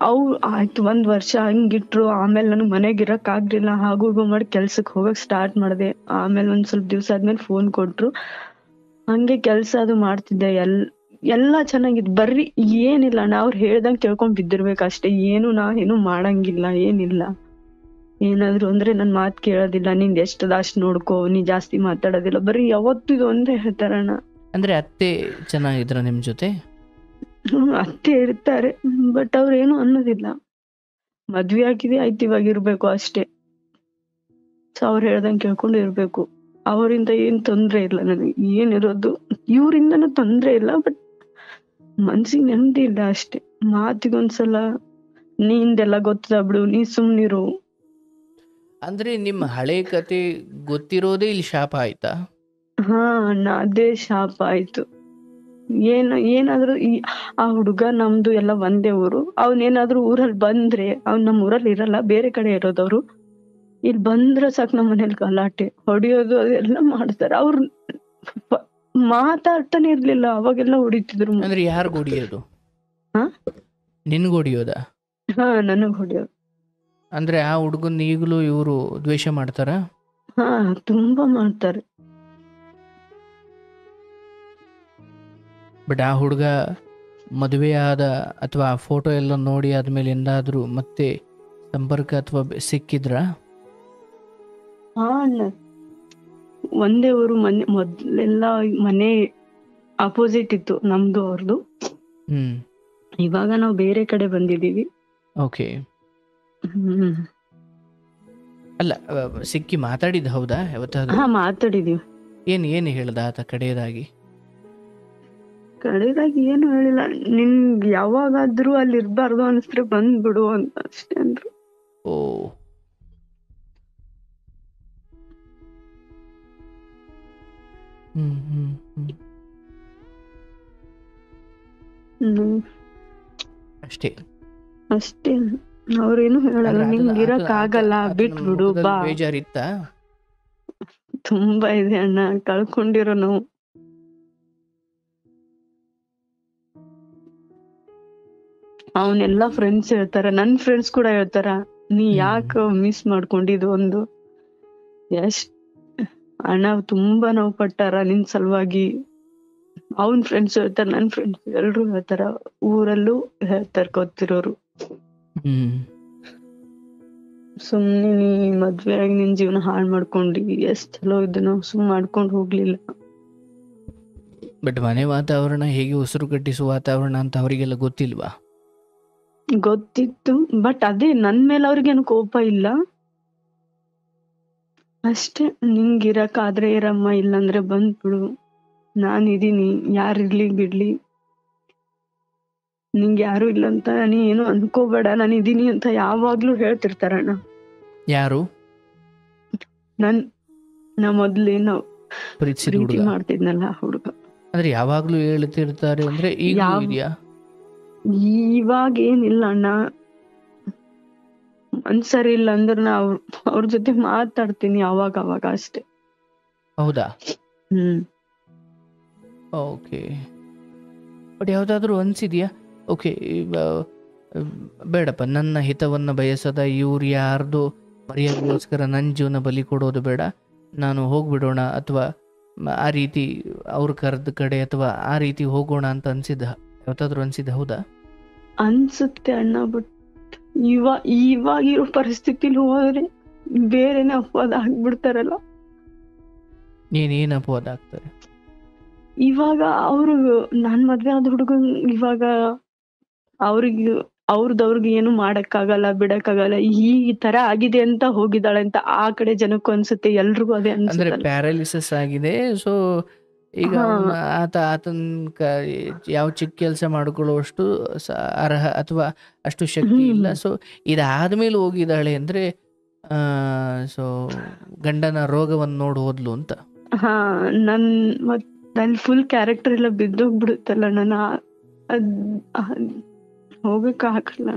ಅವ್ ಆಯ್ತು, 1 ವರ್ಷ ಹಂಗಿಟ್ರು. ಆಮೇಲೆ ನನಗ್ ಮನೆಗ್ ಇರಕ್ ಆಗ್ಲಿಲ್ಲ, ಹಾಗೂ ಮಾಡಿ ಕೆಲ್ಸಕ್ ಹೋಗಕ್ ಸ್ಟಾರ್ಟ್ ಮಾಡ್ದೆ. ಆಮೇಲೆ ಒಂದ್ ಸ್ವಲ್ಪ ದಿವ್ಸ ಆದ್ಮೇಲೆ ಫೋನ್ ಕೊಟ್ರು, ಹಂಗೆ ಕೆಲ್ಸ ಅದು ಮಾಡ್ತಿದ್ದೆ. ಎಲ್ಲ ಚೆನ್ನಾಗಿದ್, ಬರ್ರಿ ಏನಿಲ್ಲ ನಾ ಅವ್ರು ಹೇಳ್ದಂಗ್ ಕೇಳ್ಕೊಂಡ್ ಬಿದ್ದಿರ್ಬೇಕು ಅಷ್ಟೇ. ಏನು ಮಾಡಂಗಿಲ್ಲ, ಏನಿಲ್ಲ. ಏನಾದ್ರು ಅಂದ್ರೆ ನನ್ ಮಾತ್ ಕೇಳೋದಿಲ್ಲ, ನಿಂದ್ ಎಷ್ಟದ ಅಷ್ಟ್ ನೋಡ್ಕೋ, ನೀ ಜಾಸ್ತಿ ಮಾತಾಡೋದಿಲ್ಲ, ಬರೀ ಯಾವತ್ತು ಇದು ಒಂದೇ ಹೇಳ್ತಾರಣ್ಣ. ಅಂದ್ರೆ ಅತ್ತೆ ಚೆನ್ನಾಗಿದ್ರ ನಿಮ್ ಜೊತೆ? ಅತ್ತೆ ಇರ್ತಾರೆ, ಬಟ್ ಅವ್ರೇನು ಅನ್ನೋದಿಲ್ಲ. ಮದ್ವೆ ಆಗಿದೆ ಆಯ್ತು, ಇವಾಗ ಇರ್ಬೇಕು ಅಷ್ಟೇ. ಸೊ ಅವ್ರು ಹೇಳ್ದಂಗ್ ಕೇಳ್ಕೊಂಡು ಇರ್ಬೇಕು. ಅವರಿಂದ ಏನ್ ತೊಂದ್ರೆ ಇಲ್ಲ ನನಗೆ, ಏನಿರೋದು ಇವ್ರಿಂದನೂ ತೊಂದ್ರೆ ಇಲ್ಲ, ಬಟ್ ಮನ್ಸಿಗೆ ನೆಮ್ಮದಿ ಇಲ್ಲ ಅಷ್ಟೇ. ಮಾತಿಗೊಂದ್ಸಲ ನಿಂದೆಲ್ಲ ಗೊತ್ತದ ಬಿಡು, ನೀ ಸುಮ್ನಿರು. ಅಂದ್ರೆ ನಿಮ್ಮ ಹಳೆ ಕತೆ ಗೊತ್ತಿರೋದೇ ಇಲ್ಲಿ ಶಾಪ ಆಯ್ತಾ? ಹಾ ಅಣ್ಣ, ಅದೇ ಶಾಪ ಆಯ್ತು. ಏನಾದ್ರು ಆ ಹುಡುಗ ನಮ್ದು ಎಲ್ಲ ಒಂದೇ ಊರು. ಅವ್ನೇನಾದ್ರೂ ಊರಲ್ಲಿ ಬಂದ್ರೆ, ಅವ್ನ್ ನಮ್ ಊರಲ್ಲಿ ಇರಲ್ಲ, ಬೇರೆ ಕಡೆ ಇರೋದವ್ರು. ಇಲ್ಲಿ ಬಂದ್ರೆ ಸಾಕು ನಮ್ಮ ಮನೇಲಿ ಗಲಾಟೆ, ಹೊಡಿಯೋದು ಅದೆಲ್ಲ ಮಾಡ್ತಾರೆ. ಅವ್ರು ಮಾತಾಡ್ತಾನೆ ಇರ್ಲಿಲ್ಲ, ಅವಾಗೆಲ್ಲ ಹೊಡಿತಿದ್ರು. ಅಂದ್ರೆ ಯಾರು ಹೊಡಿಯೋದು? ಹಾ, ನಿನ್ಗೆ ಹೊಡಿಯೋದ? ಹಾ, ನನಗ್ ಹೊಡಿಯೋದು. ಅಂದ್ರೆ ಆ ಹುಡುಗನ್ ಈಗಲೂ ಇವರು ದ್ವೇಷ ಮಾಡ್ತಾರ? ಹಾ, ತುಂಬಾ ಮಾಡ್ತಾರೆ. ಬಟ್ ಆ ಹುಡುಗ ಮದುವೆ ಆದ ಅಥವಾ ಆ ಫೋಟೋ ಎಲ್ಲ ನೋಡಿ ಆದ್ಮೇಲೆ ಎಂದಾದ್ರೂ ಮತ್ತೆ ಸಂಪರ್ಕ ಅಥವಾ ಸಿಕ್ಕಿದ್ರ? ಹಾ ಅಣ್ಣ, ಒಂದೇ ಊರು. ಮೊದ್ಲೆಲ್ಲ ಮನೆ ಅಪೋಸಿಟ್ ಇತ್ತು ನಮ್ದು ಅವ್ರದ್ದು. ಇವಾಗ ನಾವು ಬೇರೆ ಕಡೆ ಬಂದಿದೀವಿ. ಓಕೆ. ಅಲ್ಲ, ಸಿಕ್ಕಿ ಮಾತಾಡಿದ್ ಹೌದಾ ಯಾವತ್ತಾದ್ರೂ? ಹಾ, ಮಾತಾಡಿದೀವಿ. ಏನು ಹೇಳ್ದ ಆತ ಕಡೆಯದಾಗಿ? ಕಡೆದಾಗಿ ಏನು ಹೇಳಿಲ್ಲ, ನಿನ್ಗೆ ಯಾವಾಗಾದ್ರೂ ಅಲ್ಲಿ ಇರ್ಬಾರ್ದು ಅನ್ಸ್ರೆ ಬಂದ್ಬಿಡು ಅಂತ ಅಷ್ಟೇ ಅಂದ್ರು. ಓ, ಅಷ್ಟೇ ಅಷ್ಟೇ. ಅವ್ರೇನು ಹೇಳಲ್ಲ, ನಿಂಗೆ ಇರಕ್ ಆಗಲ್ಲ, ಬಿಟ್ಬಿಡು ಬಾ. ಬೇಜಾರಿತ್ತ? ತುಂಬಾ ಇದೆ ಅಣ್ಣ, ಕಳ್ಕೊಂಡಿರೋ ನಾವು. ಅವನೆಲ್ಲಾ ಫ್ರೆಂಡ್ಸ್ ಹೇಳ್ತಾರ, ನನ್ ಫ್ರೆಂಡ್ಸ್ ಕೂಡ ಹೇಳ್ತಾರ, ನೀ ಯಾಕ ಮಿಸ್ ಮಾಡ್ಕೊಂಡಿದ್ದು ಒಂದು. ಎಷ್ಟ್ ಅಣ್ಣ ತುಂಬಾ ನೋವು ಪಟ್ಟಾರ ನಿನ್ ಸಲುವಾಗಿ. ಅವನ್ ಫ್ರೆಂಡ್ಸ್ ಹೇಳ್ತಾರ, ನನ್ ಫ್ರೆಂಡ್ಸ್ ಎಲ್ರು ಹೇಳ್ತಾರ, ಊರಲ್ಲೂ ಹೇಳ್ತಾರ ಗೊತ್ತಿರೋರು. ಸುಮ್ನೆ ನೀ ಮದ್ವೆ ಆಗಿ ನಿನ್ ಜೀವನ ಹಾಳು ಮಾಡ್ಕೊಂಡಿ, ಎಷ್ಟ್ ಚಲೋ ಇದ್ದು ನಾವು ಸುಮ್ ಮಾಡ್ಕೊಂಡ್ ಹೋಗ್ಲಿಲ್ಲ. ಬಟ್ ಮನೆ ವಾತಾವರಣ ಹೇಗೆ ಉಸಿರು ಕಟ್ಟಿಸುವ ವಾತಾವರಣ ಅಂತ ಅವರಿಗೆಲ್ಲ ಗೊತ್ತಿಲ್ವಾ? ಗೊತ್ತಿತ್ತು, ಬಟ್ ಅದೇ ನನ್ ಮೇಲೆ ಅವ್ರಿಗೇನು ಕೋಪ ಇಲ್ಲ ಅಷ್ಟೇ. ನಿಂಗಿರಕಾದ್ರೆ ಇರಮ್ಮ, ಇಲ್ಲಂದ್ರೆ ಬಂದ್ಬಿಡು, ನಾನಿದೀನಿ, ಯಾರಿರ್ಲಿ ಬಿಡ್ಲಿ, ನಿಂಗೆ ಯಾರು ಇಲ್ಲ ಅಂತ ನೀ ಏನು ಅನ್ಕೋಬೇಡ, ನಾನಿದೀನಿ ಅಂತ ಯಾವಾಗ್ಲೂ ಹೇಳ್ತಿರ್ತಾರಣ್ಣ. ಯಾರು? ನಾ ಮೊದ್ಲೇನು ಪ್ರೀತಿಸಿದ ಪ್ರೀತಿ ಹುಡುಗ ಮಾಡ್ತಿದ್ನಲ್ಲ ಹುಡುಗ. ಅಂದ್ರೆ ಯಾವಾಗ್ಲೂ ಹೇಳ್ತಿರ್ತಾರೆ ಅಂದ್ರೆ ಈಗಲೂ ಯಾವ ಇದೆಯಾ? ಇವಾಗ ಏನಿಲ್ಲ ಅಣ್ಣ, ಮನ್ಸರಿ ಇಲ್ಲ ಅಂದ್ರೆ ನಾ ಅವ್ರ ಜೊತೆ ಮಾತಾಡ್ತೀನಿ ಅವಾಗ ಅವಾಗ ಅಷ್ಟೇ. ಹೌದಾ? ಹ್ಮ್ ಓಕೆ. ಬಟ್ ಯಾವ್ದಾದ್ರು ಅನ್ಸಿದ್ಯಾ ಓಕೆ ಬೇಡಪ್ಪ, ನನ್ನ ಹಿತವನ್ನ ಬಯಸದ ಇವ್ರು ಯಾರ್ದು ಮರ್ಯಾದೆಗೋಸ್ಕರ ನನ್ನ ಜೀವನ ಬಲಿ ಕೊಡೋದು ಬೇಡ, ನಾನು ಹೋಗ್ಬಿಡೋಣ, ಅಥವಾ ಆ ರೀತಿ ಅವ್ರು ಕರೆದ ಕಡೆ ಅಥವಾ ಆ ರೀತಿ ಹೋಗೋಣ ಅಂತ ಅನ್ಸಿದ್ದ ಯಾವತ್ತಾದ್ರೂ ಅನ್ಸಿದ್ದ? ಹೌದಾ? ಅನ್ಸುತ್ತೆ ಅಣ್ಣ, ಬಟ್ ಇವಾಗಿರೋ ಪರಿಸ್ಥಿತಿಲಿ ಹೋದ್ರೆ ಬೇರೆನೆ ಅಪವಾದ ಆಗ್ಬಿಡ್ತಾರಲ್ಲ. ಏನ್ ಅಪವಾದ ಆಗ್ತಾರೆ? ಇವಾಗ ಅವ್ರು ನಾನ್ ಮದ್ವೆ ಆದ ಹುಡುಗನ್ ಇವಾಗ ಅವ್ರಿಗೆ ಏನು ಮಾಡಕ್ಕಾಗಲ್ಲ, ಬಿಡಕ್ಕಾಗಲ್ಲ, ಈ ತರ ಆಗಿದೆ ಅಂತ ಹೋಗಿದ್ದಾಳೆ ಅಂತ ಆ ಕಡೆ ಜನಕ್ಕೂ ಅನ್ಸುತ್ತೆ, ಎಲ್ರಿಗೂ ಅದೇ ಅಂದ್ರೆ ಅನ್ಸುತ್ತೆ. ಪ್ಯಾರಾಲಿಸಿಸ್ ಆಗಿದೆ. ಸೊ ಈಗ ಆತನ ಯಾವ ಚಿಕ್ಕ ಕೆಲಸ ಮಾಡ್ಕೊಳ್ಳುವಷ್ಟು ಅರ್ಹ ಅಥವಾ ಅಷ್ಟು ಶಕ್ತಿ ಇಲ್ಲ. ಸೊ ಇದಾದ್ಮೇಲೆ ಹೋಗಿದ್ದಾಳೆ ಅಂದ್ರೆ ಸೊ ಗಂಡನ ರೋಗವನ್ನು ನೋಡಿ ಹೋದ್ಲು ಅಂತ. ನನ್ ಫುಲ್ ಕ್ಯಾರೆಕ್ಟರ್ ಎಲ್ಲ ಬಿದ್ದೋಗ್ಬಿಡುತ್ತಲ್ಲ, ನಾನು ಹೋಗಕ್ ಆಗಲ್ಲ.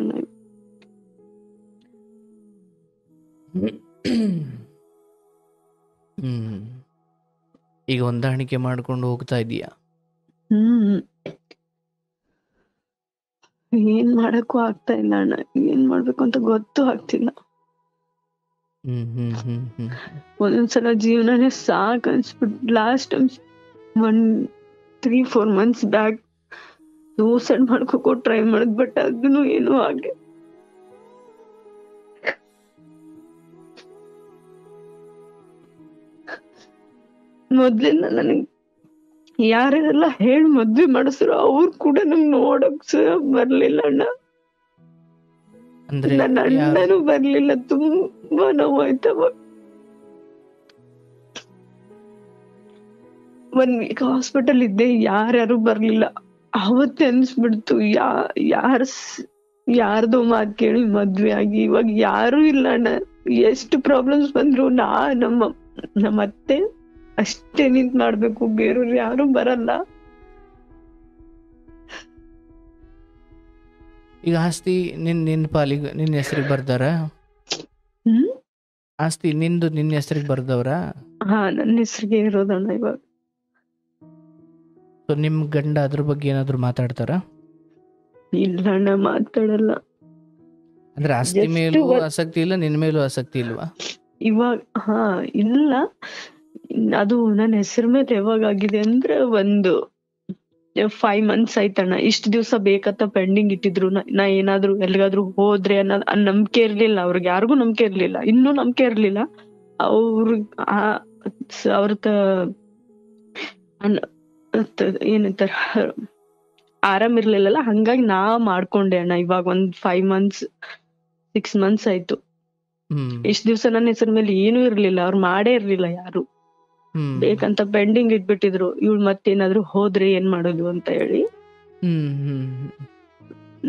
ಈಗ ಹೊಂದಾಣಿಕೆ ಮಾಡ್ಕೊಂಡು ಹೋಗ್ತಾ ಇದೀಯಾ? ಏನ್ ಮಾಡಕ್ಕೂ ಆಗ್ತಾ ಇಲ್ಲ ಅಣ್ಣ, ಏನ್ ಮಾಡ್ಬೇಕು ಅಂತ ಗೊತ್ತೂ ಆಗ್ತಿಲ್ಲ. ಒಂದೊಂದ್ಸಲ ಜೀವನನೇ ಸಾಕ್ ಅನ್ಸ್ಬಿಟ್ಟು last time 3-4 months back suicide ಮಾಡ್ಕೋಕೋ ಟ್ರೈ ಮಾಡಿದ್, ಬಟ್ ಅದನ್ನು ಏನೂ ಆಗಿ ಮೊದ್ಲಿಂದ ನನಗ್ ಯಾರೆಲ್ಲ ಹೇಳಿ ಮದ್ವೆ ಮಾಡಿಸ್ರು ಅವ್ರು ಕೂಡ ನಂಗ್ ನೋಡಕ್ ಬರ್ಲಿಲ್ಲ ಅಣ್ಣ. ನನ್ನ ಅಣ್ಣನೂ ಬರ್ಲಿಲ್ಲ, ತುಂಬಾ ನೋವಾಯ್ತವ. 1 week ಹಾಸ್ಪಿಟಲ್ ಇದ್ದೆ, ಯಾರ್ಯಾರು ಬರ್ಲಿಲ್ಲ. ಅವತ್ತೇ ಅನ್ಸ್ಬಿಡ್ತು ಯಾರ್ದೋ ಮಾತ್ ಕೇಳಿ ಮದ್ವೆ ಆಗಿ ಇವಾಗ ಯಾರು ಇಲ್ಲ ಅಣ್ಣ. ಎಷ್ಟು ಪ್ರಾಬ್ಲಮ್ಸ್ ಬಂದ್ರು ನಮ್ಮ ಅತ್ತೆ ಅಷ್ಟೇ ನಿಂತ್ ಮಾಡ್ಬೇಕು, ಬೇರೆಯವ್ರು ಯಾರು ಬರಲ್ಲ. ಈಗ ಆಸ್ತಿ ನಿನ್ನ ಪಾಲಿಗೆ ನಿನ್ನ ಹೆಸರಿಗೆ ಬರ್ದಾರ? ಆಸ್ತಿ ನಿನ್ನ ಹೆಸರಿಗೆ ಬರ್ದವ್ರ? ನನ್ನ ಹೆಸರಿಗೆ ಇರೋದಣ್ಣ ಇವಾಗ. ಸೊ ನಿಮ್ ಗಂಡ ಅದ್ರ ಬಗ್ಗೆ ಏನಾದ್ರು ಮಾತಾಡ್ತಾರ? ಇಲ್ಲ ಅಣ್ಣ, ಮಾತಾಡಲ್ಲ. ಅಂದ್ರೆ ಆಸ್ತಿ ಮೇಲೂ ಆಸಕ್ತಿ ಇಲ್ಲ, ನಿನ್ ಮೇಲೂ ಆಸಕ್ತಿ ಇಲ್ವಾ ಇವಾಗ? ಇಲ್ಲ, ಅದು ನನ್ನ ಹೆಸರು ಮೇಲೆ ಯಾವಾಗ ಆಗಿದೆ ಅಂದ್ರೆ ಒಂದು 5 months ಆಯ್ತಣ್ಣ. ಇಷ್ಟ ದಿವ್ಸ ಬೇಕಂತ ಪೆಂಡಿಂಗ್ ಇಟ್ಟಿದ್ರು. ನಾ ಏನಾದ್ರು ಎಲ್ಲಿಗಾದ್ರೂ ಹೋದ್ರೆ ಅನ್ನೋದು ನಂಬಿಕೆ ಇರ್ಲಿಲ್ಲ ಅವ್ರಿಗೆ, ಯಾರಿಗೂ ನಂಬಿಕೆ ಇರ್ಲಿಲ್ಲ, ಇನ್ನೂ ನಂಬಿಕೆ ಇರ್ಲಿಲ್ಲ. ಅವ್ರ ಏನಂತಾರ, ಆರಾಮ್ ಇರ್ಲಿಲ್ಲಲ್ಲ, ಹಂಗಾಗಿ ನಾ ಮಾಡ್ಕೊಂಡೆ ಅಣ್ಣ. ಇವಾಗ ಒಂದ್ 5 months 6 months ಆಯ್ತು. ಇಷ್ಟ ದಿವ್ಸ ನನ್ನ ಹೆಸರ ಮೇಲೆ ಏನೂ ಇರ್ಲಿಲ್ಲ, ಅವ್ರು ಮಾಡೇ ಇರ್ಲಿಲ್ಲ ಯಾರು. ಬೇಕಂತ ಪೆಂಡಿಂಗ್ ಇಟ್ಬಿಟ್ಟಿದ್ರು. ಇವ್ಳು ಮತ್ತೇನಾದ್ರು ಹೋದ್ರೆ ಏನ್ ಮಾಡೋದು ಅಂತ ಹೇಳಿ.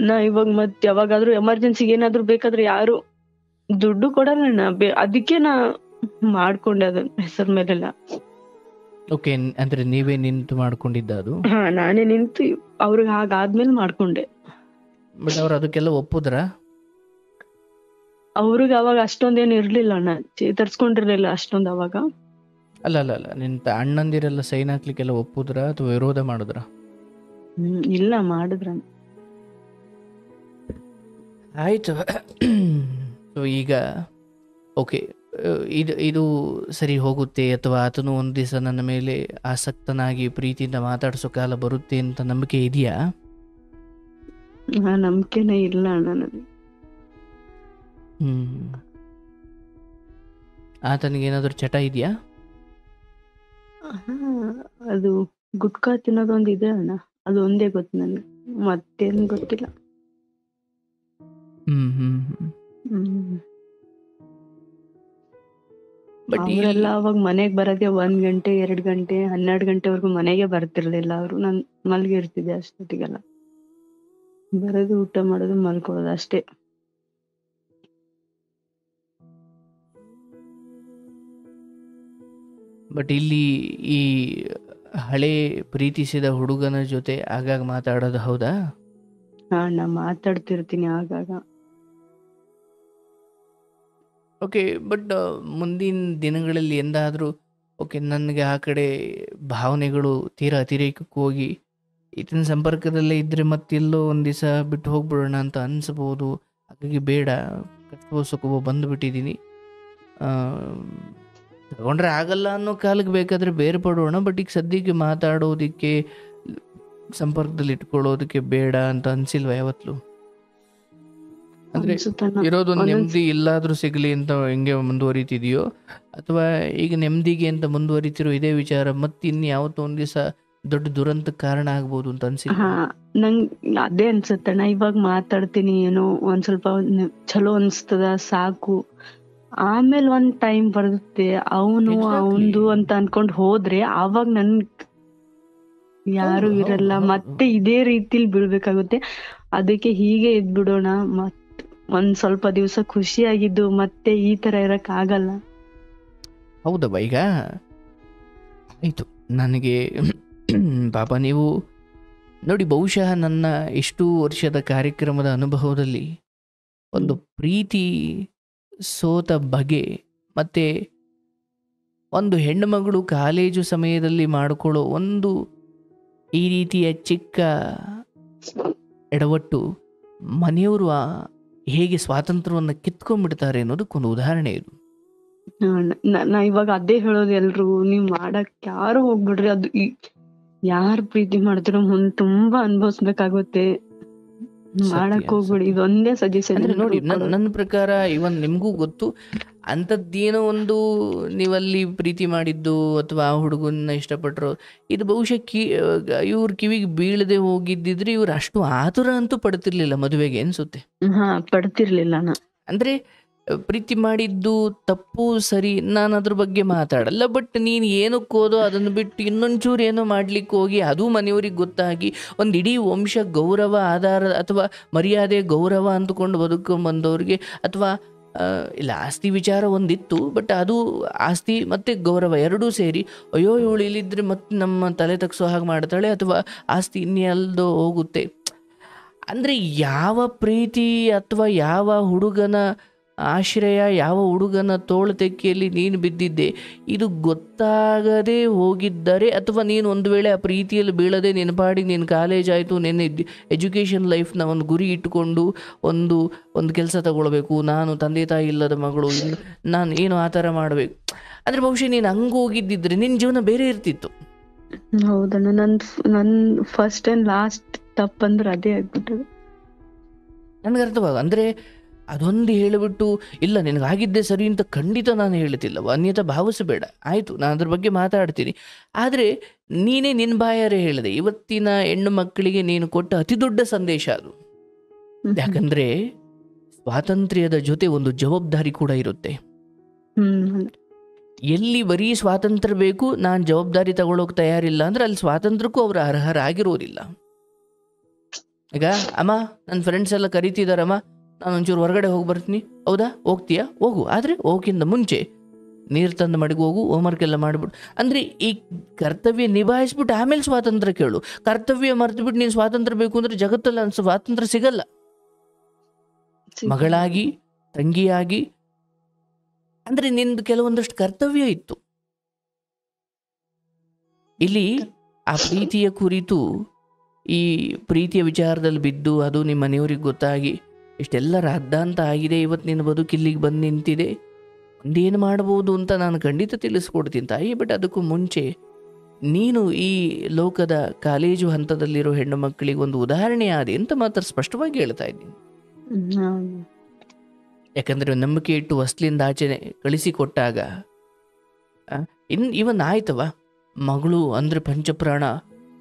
ನಾ ಇವಾಗ ಮತ್ ಯಾವಾಗಾದ್ರೂ ಎಮರ್ಜೆನ್ಸಿಗೆ ಏನಾದ್ರು ಬೇಕಾದ್ರೆ ಯಾರು ದುಡ್ಡು ಕೊಡಲ್ಲ, ಅದಕ್ಕೆ ನಾ ಮಾಡ್ಕೊಂಡೆ ಅದನ್ನ ಹೆಸರ ಮೇಲೆಲ್ಲ. ಓಕೆ, ಅಂದ್ರೆ ನೀವೇ ನಿಂತು ಮಾಡ್ಕೊಂಡಿದ್ದ ಅದು? ನಾನೇ ನಿಂತು ಅವ್ರಿಗೆ ಹಾಗಾದ್ಮೇಲೆ ಮಾಡ್ಕೊಂಡೆ. ಬಟ್ ಅವ್ರು ಅದಕ್ಕೆಲ್ಲ ಒಪ್ಪುದ್ರ? ಅವ್ರಿಗೆ ಅವಾಗ ಅಷ್ಟೊಂದೇನು ಇರ್ಲಿಲ್ಲ ಅಣ್ಣ, ಚೇತರ್ಸ್ಕೊಂಡಿರ್ಲಿಲ್ಲ ಅಷ್ಟೊಂದು ಅವಾಗ. ಅಲ್ಲ ನಿಂತ ಅಣ್ಣಂದಿರೆಲ್ಲ ಸೈನ್ ಹಾಕ್ಲಿಕ್ಕೆಲ್ಲ ಒಪ್ಪುದ್ರ ಅಥವಾ ವಿರೋಧ ಮಾಡಿದ್ರ? ಇಲ್ಲ, ಮಾಡಿದ್ರ. ಆಯ್ತು. ಸೊ ಈಗ ಓಕೆ, ಇದು ಸರಿ ಹೋಗುತ್ತೆ, ಅಥವಾ ಆತನು ಒಂದು ದಿವಸ ನನ್ನ ಮೇಲೆ ಆಸಕ್ತನಾಗಿ ಪ್ರೀತಿಯಿಂದ ಮಾತಾಡಿಸೋ ಕಾಲ ಬರುತ್ತೆ ಅಂತ ನಂಬಿಕೆ ಇದೆಯಾ? ನಂಬಿಕೆನೇ ಇಲ್ಲ ಅಣ್ಣ ನನಗೆ. ಆತನಿಗೆ ಏನಾದ್ರು ಚಟ ಇದೆಯಾ? ಅದು ಗುಟ್ಕಾ ತಿನ್ನೋದೊಂದು ಇದೆ ಅಣ್ಣ, ಅದು ಒಂದೇ ಗೊತ್ತು ನನಗೆ, ಮತ್ತೇನು ಗೊತ್ತಿಲ್ಲ. ಅವರೆಲ್ಲ ಅವಾಗ ಮನೆಗ್ ಬರೋದೇ 1 ಗಂಟೆ 2 ಗಂಟೆ 12 ಗಂಟೆವರೆಗೂ ಮನೆಗೆ ಬರ್ತಿರ್ಲಿಲ್ಲ ಅವರು. ನಾನ್ ಮಲ್ಗಿರ್ತಿದ್ದೆ ಅಷ್ಟೊತ್ತಿಗೆಲ್ಲ. ಬರೋದು, ಊಟ ಮಾಡೋದು, ಮಲ್ಕೊಳ್ಳೋದು ಅಷ್ಟೇ. ಬಟ್ ಇಲ್ಲಿ ಈ ಹಳೆ ಪ್ರೀತಿಸಿದ ಹುಡುಗನ ಜೊತೆ ಆಗಾಗ ಮಾತಾಡೋದು ಹೌದಾ? ನಾ ಮಾತಾಡ್ತಿರ್ತೀನಿ ಆಗಾಗ. ಓಕೆ, ಬಟ್ ಮುಂದಿನ ದಿನಗಳಲ್ಲಿ ಎಂದಾದರೂ ಓಕೆ ನನಗೆ ಆ ಕಡೆ ಭಾವನೆಗಳು ತೀರಾ ಅತಿರೇಕಕ್ಕೆ ಹೋಗಿ ಈತನ ಸಂಪರ್ಕದಲ್ಲೇ ಇದ್ದರೆ ಮತ್ತೆಲ್ಲೋ ಒಂದು ದಿವಸ ಬಿಟ್ಟು ಹೋಗ್ಬಿಡೋಣ ಅಂತ ಅನಿಸ್ಬೋದು, ಹಾಗಾಗಿ ಬೇಡ, ಕಷ್ಟವೋ ಸುಖವೋ ಬಂದುಬಿಟ್ಟಿದ್ದೀನಿ, ತಗೊಂಡ್ರೆ ಆಗಲ್ಲ ಅನ್ನೋ ಕಾಲಕ್ಕೆ ಬೇಕಾದರೆ ಬೇರೆ ಪಡೋಣ, ಬಟ್ ಈಗ ಸದ್ಯಕ್ಕೆ ಮಾತಾಡೋದಕ್ಕೆ ಸಂಪರ್ಕದಲ್ಲಿ ಇಟ್ಕೊಳ್ಳೋದಕ್ಕೆ ಬೇಡ ಅಂತ ಅನಿಸಿಲ್ವ ಯಾವತ್ತೂ? ಅಂದರೆ ಇರೋದು ನೆಮ್ಮದಿ ಎಲ್ಲಾದರೂ ಸಿಗಲಿ ಅಂತ ಹೆಂಗೆ ಮುಂದುವರಿತಿದೆಯೋ, ಅಥವಾ ಈಗ ನೆಮ್ಮದಿಗೆ ಅಂತ ಮುಂದುವರಿತಿರೋ ಇದೇ ವಿಚಾರ ಮತ್ತೆ ಇನ್ಯಾವತ್ತೋ ಒಂದು ದಿವಸ ದೊಡ್ಡ ದುರಂತಕ್ಕೆ ಕಾರಣ ಆಗ್ಬೋದು ಅಂತ ಅನ್ಸಿಲ್ಲ? ನಂಗೆ ಅದೇ ಅನ್ಸುತ್ತಣ್ಣ. ಇವಾಗ ಮಾತಾಡ್ತೀನಿ, ಏನೋ ಒಂದ್ ಸ್ವಲ್ಪ ಚಲೋ ಅನ್ಸ್ತದ, ಸಾಕು. ಆಮೇಲೆ ಒಂದ್ ಟೈಮ್ ಬರುತ್ತೆ ಅವಂದು ಅಂತ ಅನ್ಕೊಂಡ್ ಹೋದ್ರೆ ಆವಾಗ ನನ್ ಯಾರು ಇರಲ್ಲ, ಮತ್ತೆ ಇದೇ ರೀತಿಲಿ ಬೀಳ್ಬೇಕಾಗುತ್ತೆ. ಅದಕ್ಕೆ ಹೀಗೆ ಇದ್ಬಿಡೋಣ, ಒಂದ್ ಸ್ವಲ್ಪ ದಿವಸ ಖುಷಿಯಾಗಿದ್ದು ಮತ್ತೆ ಈ ತರ ಇರಕ್ ಆಗಲ್ಲ. ಹೌದವ್ವ, ಈಗ ಆಯ್ತು ನನಗೆ ಪಾಪ ನೀವು ನೋಡಿ, ಬಹುಶಃ ನನ್ನ ಇಷ್ಟು ವರ್ಷದ ಕಾರ್ಯಕ್ರಮದ ಅನುಭವದಲ್ಲಿ ಒಂದು ಪ್ರೀತಿ ಸೋತ ಬಗೆ ಮತ್ತೆ ಒಂದು ಹೆಣ್ಣು ಮಗಳು ಕಾಲೇಜು ಸಮಯದಲ್ಲಿ ಮಾಡಿಕೊಳ್ಳೋ ಒಂದು ಈ ರೀತಿಯ ಚಿಕ್ಕ ಎಡವಟ್ಟು ಮನೆಯವರು ಹೇಗೆ ಸ್ವಾತಂತ್ರ್ಯವನ್ನು ಕಿತ್ಕೊಂಡ್ಬಿಡ್ತಾರೆ ಅನ್ನೋದಕ್ಕೊಂದು ಉದಾಹರಣೆ ಇದು. ನಾ ಇವಾಗ ಅದೇ ಹೇಳೋದು ಎಲ್ರು, ನೀವ್ ಮಾಡಕ್ ಯಾರು ಹೋಗ್ಬಿಡ್ರಿ, ಅದು ಯಾರು ಪ್ರೀತಿ ಮಾಡ್ತಿರೋ ಮುಂದ್ ತುಂಬಾ ಅನ್ಭವಿಸ್ಬೇಕಾಗುತ್ತೆ, ಮಾಡಕ್ ಹೋಗ್ಬಿಡಿ. ಇದೊಂದೇ ಸಜೆಷನ್. ನೋಡಿ, ನನ್ನ ಪ್ರಕಾರ ಇವನ್ ನಿಮ್ಗೂ ಗೊತ್ತು, ಅಂಥದ್ದೇನೋ ಒಂದು ನೀವಲ್ಲಿ ಪ್ರೀತಿ ಮಾಡಿದ್ದು ಅಥವಾ ಆ ಹುಡುಗನ್ನ ಇಷ್ಟಪಟ್ಟರು, ಇದು ಬಹುಶಃ ಇವ್ರ ಕಿವಿಗೆ ಬೀಳದೆ ಹೋಗಿದ್ದಿದ್ರೆ ಇವ್ರು ಅಷ್ಟು ಆತುರ ಅಂತೂ ಪಡ್ತಿರ್ಲಿಲ್ಲ ಮದುವೆಗೆ ಅನ್ಸುತ್ತೆ. ಪಡ್ತಿರ್ಲಿಲ್ಲ. ಅಂದ್ರೆ ಪ್ರೀತಿ ಮಾಡಿದ್ದು ತಪ್ಪು ಸರಿ, ನಾನು ಅದ್ರ ಬಗ್ಗೆ ಮಾತಾಡಲ್ಲ, ಬಟ್ ನೀನು ಏನಕ್ಕೆ ಹೋದೋ ಅದನ್ನು ಬಿಟ್ಟು ಇನ್ನೊಂಚೂರು ಏನೋ ಮಾಡ್ಲಿಕ್ಕೆ ಹೋಗಿ ಅದು ಮನೆಯವ್ರಿಗೆ ಗೊತ್ತಾಗಿ ಒಂದು ಇಡೀ ವಂಶ ಗೌರವ ಆಧಾರ ಅಥವಾ ಮರ್ಯಾದೆ ಗೌರವ ಅಂದುಕೊಂಡು ಬದುಕೊಂಬಂದವ್ರಿಗೆ, ಅಥವಾ ಇಲ್ಲ ಆಸ್ತಿ ವಿಚಾರ ಒಂದಿತ್ತು, ಬಟ್ ಅದು ಆಸ್ತಿ ಮತ್ತು ಗೌರವ ಎರಡೂ ಸೇರಿ ಅಯ್ಯೋ ಇವಳು ಇಲ್ಲಿದ್ರೆ ಮತ್ತೆ ನಮ್ಮ ತಲೆ ತಗ್ಸೋ ಹಾಗೆ ಮಾಡ್ತಾಳೆ ಅಥವಾ ಆಸ್ತಿ ಇನ್ನೆಲ್ದೋ ಹೋಗುತ್ತೆ. ಅಂದರೆ ಯಾವ ಪ್ರೀತಿ ಅಥವಾ ಯಾವ ಹುಡುಗನ ಆಶ್ರಯ, ಯಾವ ಹುಡುಗನ ತೋಳು ತೆಕ್ಕೆಯಲ್ಲಿ ನೀನು ಬಿದ್ದಿದ್ದೆ ಇದು ಗೊತ್ತಾಗದೆ ಹೋಗಿದ್ದರೆ, ಅಥವಾ ನೀನು ಒಂದು ವೇಳೆ ಆ ಪ್ರೀತಿಯಲ್ಲಿ ಬೀಳದೆ ನಿನ್ನ ಪಾಡಿಗೆ ನೀನು ಕಾಲೇಜ್ ಆಯಿತು, ನಿನ್ನ ಎಜುಕೇಷನ್ ಲೈಫ್ನ ಒಂದು ಗುರಿ ಇಟ್ಟುಕೊಂಡು ಒಂದು ಕೆಲಸ ತಗೊಳ್ಬೇಕು, ನಾನು ತಂದೆ ತಾಯಿ ಇಲ್ಲದ ಮಗಳು, ನಾನು ಏನು ಆ ಥರ ಮಾಡಬೇಕು ಅಂದರೆ ಬಹುಶಃ ನೀನು ಹಂಗೆ ಹೋಗಿದ್ದಿದ್ರೆ ನಿನ್ನ ಜೀವನ ಬೇರೆ ಇರ್ತಿತ್ತು. ಹೌದಣ್ಣ, ನನ್ನ ಫಸ್ಟ್ ಆ್ಯಂಡ್ ಲಾಸ್ಟ್ ತಪ್ಪಂದ್ರೆ ಅದೇ ಆಗ್ಬಿಟ್ಟದು. ನನಗೆ ಅರ್ಥವಾಗ ಅಂದರೆ ಅದೊಂದು ಹೇಳಿಬಿಟ್ಟು ಇಲ್ಲ ನಿನಗಾಗಿದ್ದೆ ಸರಿ ಅಂತ ಖಂಡಿತ ನಾನು ಹೇಳ್ತಿಲ್ಲ, ಅನ್ಯತಾ ಭಾವಿಸಬೇಡ, ಆಯಿತು ನಾನು ಅದ್ರ ಬಗ್ಗೆ ಮಾತಾಡ್ತೀನಿ. ಆದರೆ ನೀನೇ ನಿನ್ನ ಬಾಯಾರೆ ಹೇಳಿದೆ, ಇವತ್ತಿನ ಹೆಣ್ಣು ಮಕ್ಕಳಿಗೆ ನೀನು ಕೊಟ್ಟ ಅತಿ ದೊಡ್ಡ ಸಂದೇಶ ಅದು. ಯಾಕಂದರೆ ಸ್ವಾತಂತ್ರ್ಯದ ಜೊತೆ ಒಂದು ಜವಾಬ್ದಾರಿ ಕೂಡ ಇರುತ್ತೆ. ಎಲ್ಲಿ ಬರೀ ಸ್ವಾತಂತ್ರ್ಯ ಬೇಕು, ನಾನು ಜವಾಬ್ದಾರಿ ತಗೊಳ್ಳೋಕೆ ತಯಾರಿಲ್ಲ ಅಂದರೆ ಅಲ್ಲಿ ಸ್ವಾತಂತ್ರ್ಯಕ್ಕೂ ಅವರು ಅರ್ಹರಾಗಿರೋದಿಲ್ಲ. ಈಗ ಅಮ್ಮ ನನ್ನ ಫ್ರೆಂಡ್ಸ್ ಎಲ್ಲ ಕರಿತಿದ್ದಾರಮ್ಮ, ನಾನು ಒಂಚೂರು ಹೊರಗಡೆ ಹೋಗಿ ಬರ್ತೀನಿ, ಹೌದಾ ಹೋಗ್ತೀಯಾ ಹೋಗು, ಆದರೆ ಹೋಗಿಂದ ಮುಂಚೆ ನೀರು ತಂದು ಮಡಿಗೆ ಹೋಗು, ಹೋಮ್ವರ್ಕ್ ಎಲ್ಲ ಮಾಡಿಬಿಡು. ಅಂದರೆ ಈ ಕರ್ತವ್ಯ ನಿಭಾಯಿಸ್ಬಿಟ್ಟು ಆಮೇಲೆ ಸ್ವಾತಂತ್ರ್ಯ ಕೇಳು. ಕರ್ತವ್ಯ ಮರೆತುಬಿಟ್ಟು ನೀನು ಸ್ವಾತಂತ್ರ್ಯ ಬೇಕು ಅಂದರೆ ಜಗತ್ತಲ್ಲಿ ಸ್ವಾತಂತ್ರ್ಯ ಸಿಗಲ್ಲ. ಮಗಳಾಗಿ ತಂಗಿಯಾಗಿ ಅಂದರೆ ನಿಂದು ಕೆಲವೊಂದಷ್ಟು ಕರ್ತವ್ಯ ಇತ್ತು. ಇಲ್ಲಿ ಆ ಪ್ರೀತಿಯ ಕುರಿತು ಈ ಪ್ರೀತಿಯ ವಿಚಾರದಲ್ಲಿ ಬಿದ್ದು ಅದು ನಿಮ್ಮ ಮನೆಯವ್ರಿಗೆ ಗೊತ್ತಾಗಿ ಇಷ್ಟೆಲ್ಲ ರಾದ್ದಾಂತ ಆಗಿದೆ, ಇವತ್ತು ನಿನ್ನ ಬದುಕಿಲ್ಲಿಗೆ ಬಂದು ನಿಂತಿದೆ, ಒಂದೇನು ಮಾಡ್ಬೋದು ಅಂತ ನಾನು ಖಂಡಿತ ತಿಳಿಸ್ಕೊಡ್ತೀನಿ ತಾಯಿ. ಬಟ್ ಅದಕ್ಕೂ ಮುಂಚೆ ನೀನು ಈ ಲೋಕದ ಕಾಲೇಜು ಹಂತದಲ್ಲಿರೋ ಹೆಣ್ಣು ಮಕ್ಕಳಿಗೆ ಒಂದು ಉದಾಹರಣೆ ಆದೆ ಅಂತ ಮಾತ್ರ ಸ್ಪಷ್ಟವಾಗಿ ಹೇಳ್ತಾ ಇದ್ದೀನಿ. ಯಾಕಂದರೆ ನಂಬಿಕೆ ಇಟ್ಟು ಹೊಸ್ಲಿಂದ ಆಚೆ ಕಳಿಸಿಕೊಟ್ಟಾಗ ಇವನ್ ಆಯ್ತವ ಮಗಳು ಅಂದರೆ ಪಂಚಪ್ರಾಣ,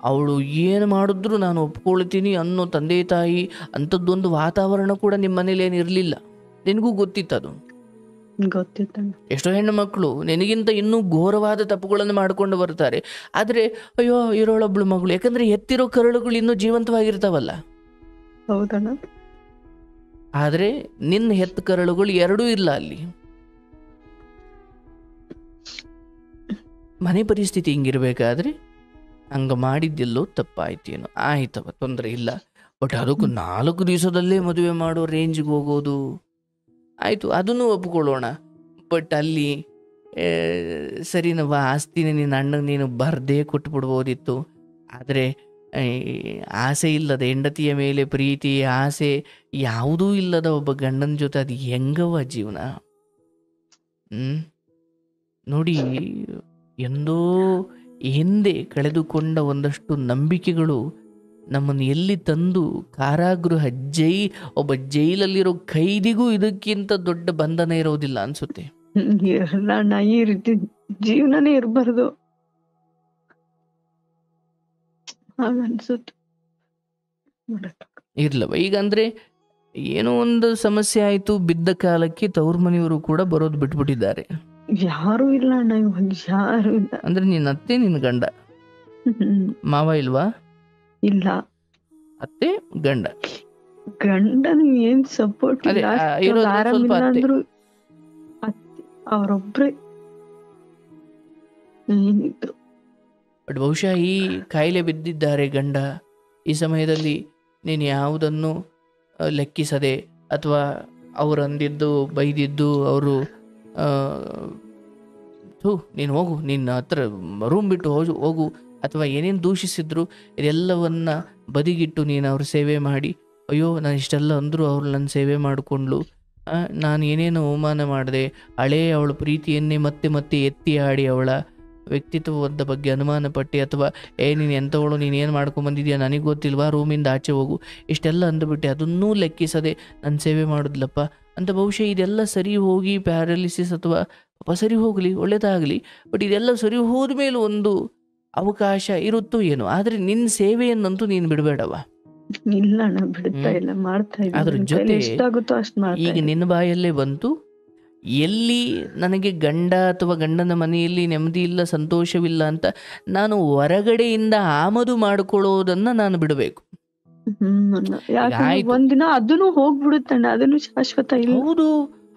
ಅವಳು ಏನು ಮಾಡಿದ್ರು ನಾನು ಒಪ್ಕೊಳ್ತೀನಿ ಅನ್ನೋ ತಂದೆ ತಾಯಿ ಅಂಥದ್ದೊಂದು ವಾತಾವರಣ ಕೂಡ ನಿಮ್ಮ ಮನೇಲಿ ಏನಿರಲಿಲ್ಲ. ನಿನಗೂ ಗೊತ್ತಿತ್ತದು. ಎಷ್ಟೋ ಹೆಣ್ಣು ಮಕ್ಕಳು ನಿನಗಿಂತ ಇನ್ನೂ ಘೋರವಾದ ತಪ್ಪುಗಳನ್ನು ಮಾಡಿಕೊಂಡು ಬರ್ತಾರೆ. ಆದರೆ ಅಯ್ಯೋ ಇರೋಳೊಬ್ಳು ಮಗಳು, ಯಾಕಂದರೆ ಎತ್ತಿರೋ ಕರಳುಗಳು ಇನ್ನೂ ಜೀವಂತವಾಗಿರ್ತಾವಲ್ಲ. ಹೌದಣ್ಣ. ಆದರೆ ನಿನ್ನ ಹೆತ್ತ ಕರಳುಗಳು ಎರಡೂ ಇಲ್ಲ ಅಲ್ಲಿ. ಮನೆ ಪರಿಸ್ಥಿತಿ ಹಿಂಗಿರ್ಬೇಕಾದ್ರೆ ಹಂಗೆ ಮಾಡಿದ್ದೆಲ್ಲೋ ತಪ್ಪಾಯ್ತೇನೋ, ಆಯ್ತವ ತೊಂದರೆ ಇಲ್ಲ. ಬಟ್ ಅದಕ್ಕೂ 4 ದಿವಸದಲ್ಲೇ ಮದುವೆ ಮಾಡೋ ರೇಂಜ್ಗೆ ಹೋಗೋದು ಆಯಿತು, ಅದನ್ನು ಒಪ್ಕೊಳ್ಳೋಣ. ಬಟ್ ಅಲ್ಲಿ ಸರಿನವ, ಆಸ್ತಿನ ನಿನ್ನ ಅಣ್ಣಗೆ ನೀನು ಬರದೇ ಕೊಟ್ಬಿಡ್ಬೋದಿತ್ತು. ಆದರೆ ಆಸೆ ಇಲ್ಲದ ಹೆಂಡತಿಯ ಮೇಲೆ ಪ್ರೀತಿ, ಆಸೆ ಯಾವುದೂ ಇಲ್ಲದ ಒಬ್ಬ ಗಂಡನ ಜೊತೆ ಅದು ಹೆಂಗವ ಜೀವನ? ನೋಡಿ, ಎಂದೋ ಹಿಂದೆ ಕಳೆದುಕೊಂಡ ಒಂದಷ್ಟು ನಂಬಿಕೆಗಳು ನಮ್ಮನ್ನು ಎಲ್ಲಿ ತಂದು ಕಾರಾಗೃಹ, ಒಬ್ಬ ಜೈಲಲ್ಲಿರೋ ಖೈದಿಗೂ ಇದಕ್ಕಿಂತ ದೊಡ್ಡ ಬಂಧನ ಇರೋದಿಲ್ಲ ಅನ್ಸುತ್ತೆ. ಈ ರೀತಿ ಜೀವನನೇ ಇರಬಾರ್ದು ಹಾಗನ್ಸುತ್ತೆ. ಇರ್ಲವ ಈಗ ಅಂದ್ರೆ ಏನೋ ಒಂದು ಸಮಸ್ಯೆ ಆಯ್ತು, ಬಿದ್ದ ಕಾಲಕ್ಕೆ ತವ್ರ ಮನೆಯವರು ಕೂಡ ಬರೋದು ಬಿಟ್ಬಿಟ್ಟಿದ್ದಾರೆ. ಯಾರು ಇಲ್ಲ ಅಣ್ಣ, ಇವಾಗ ಯಾರು ಇಲ್ಲ. ಅಂದ್ರೆ ನಿನ್ನ ಅತ್ತೆ, ನಿನ್ನ ಗಂಡ, ಮಾವ ಇಲ್ವಾ? ಇಲ್ಲ. ಅತ್ತೆ, ಗಂಡ. ಗಂಡನು ಏನ್ ಸಪೋರ್ಟ್ ಇಲ್ಲ, ಆರಾಮಿಲ್ಲ ಅಂದ್ರು ಅವರೊಬ್ರೆ ಏನಿದ್ರು. ಬಟ್ ಬಹುಶಃ ಈ ಕಾಯಿಲೆ ಬಿದ್ದಿದ್ದಾರೆ ಗಂಡ, ಈ ಸಮಯದಲ್ಲಿ ನೀನು ಯಾವುದನ್ನು ಲೆಕ್ಕಿಸದೆ, ಅಥವಾ ಅವರು ಅಂದಿದ್ದು ಬೈದಿದ್ದು, ಅವರು ನೀನು ಹೋಗು, ನಿನ್ನ ಹತ್ರ ರೂಮ್ ಬಿಟ್ಟು ಹೋಗು, ಅಥವಾ ಏನೇನು ದೂಷಿಸಿದ್ರು ಇದೆಲ್ಲವನ್ನ ಬದಿಗಿಟ್ಟು ನೀನು ಅವ್ರ ಸೇವೆ ಮಾಡಿ, ಅಯ್ಯೋ ನಾನು ಇಷ್ಟೆಲ್ಲ ಅಂದರೂ ಅವ್ರು ನನ್ನ ಸೇವೆ ಮಾಡಿಕೊಂಡ್ಲು, ನಾನು ಏನೇನು ಅವಮಾನ ಮಾಡಿದೆ, ಅವಳ ಪ್ರೀತಿಯನ್ನೇ ಮತ್ತೆ ಮತ್ತೆ ಎತ್ತಿ ಆಡಿ ಅವಳ ವ್ಯಕ್ತಿತ್ವದ ಬಗ್ಗೆ ಅನುಮಾನ ಪಟ್ಟು, ಅಥವಾ ನೀನು ಎಂಥವಳು, ನೀನೇನು ಮಾಡ್ಕೊಂಬಂದಿದ್ಯಾ ನನಗೆ ಗೊತ್ತಿಲ್ವಾ, ರೂಮಿಂದ ಆಚೆ ಹೋಗು, ಇಷ್ಟೆಲ್ಲ ಅಂದುಬಿಟ್ಟೆ, ಅದನ್ನೂ ಲೆಕ್ಕಿಸದೆ ನನ್ನ ಸೇವೆ ಮಾಡಿದ್ಲಪ್ಪ ಅಂತ. ಬಹುಶಃ ಇದೆಲ್ಲ ಸರಿ ಹೋಗಿ ಪ್ಯಾರಾಲಿಸಿಸ್ ಅಥವಾ ಸರಿ ಹೋಗಲಿ, ಒಳ್ಳೇದಾಗಲಿ. ಬಟ್ ಇದೆಲ್ಲ ಸರಿ ಹೋದ ಮೇಲೆ ಒಂದು ಅವಕಾಶ ಇರುತ್ತೋ ಏನೋ, ಆದರೆ ನಿನ್ನ ಸೇವೆಯನ್ನಂತೂ ನೀನು ಬಿಡಬೇಡವ. ಇಲ್ಲ ಬಿಡ್ತಾ ಇಲ್ಲ, ಮಾಡ್ತಾ ಇಲ್ಲ. ಅದ್ರ ಜೊತೆ ಎಷ್ಟಾಗುತ್ತೋ ಅಷ್ಟು ಮಾಡ್ತಾ ಈಗ ನಿನ್ನ ಬಾಯಲ್ಲೇ ಬಂತು, ಎಲ್ಲಿ ನನಗೆ ಗಂಡ ಅಥವಾ ಗಂಡನ ಮನೆಯಲ್ಲಿ ನೆಮ್ಮದಿ ಇಲ್ಲ, ಸಂತೋಷವಿಲ್ಲ ಅಂತ ನಾನು ಹೊರಗಡೆಯಿಂದ ಆಮದು ಮಾಡಿಕೊಳ್ಳೋದನ್ನ ನಾನು ಬಿಡಬೇಕು. ಒಂದಿನ ಅದನ್ನು ಹೋಗ್ಬಿಡುತ್ತಣ್ಣ, ಅದನ್ನು ಶಾಶ್ವತ ಇಲ್ಲ. ಹೌದು,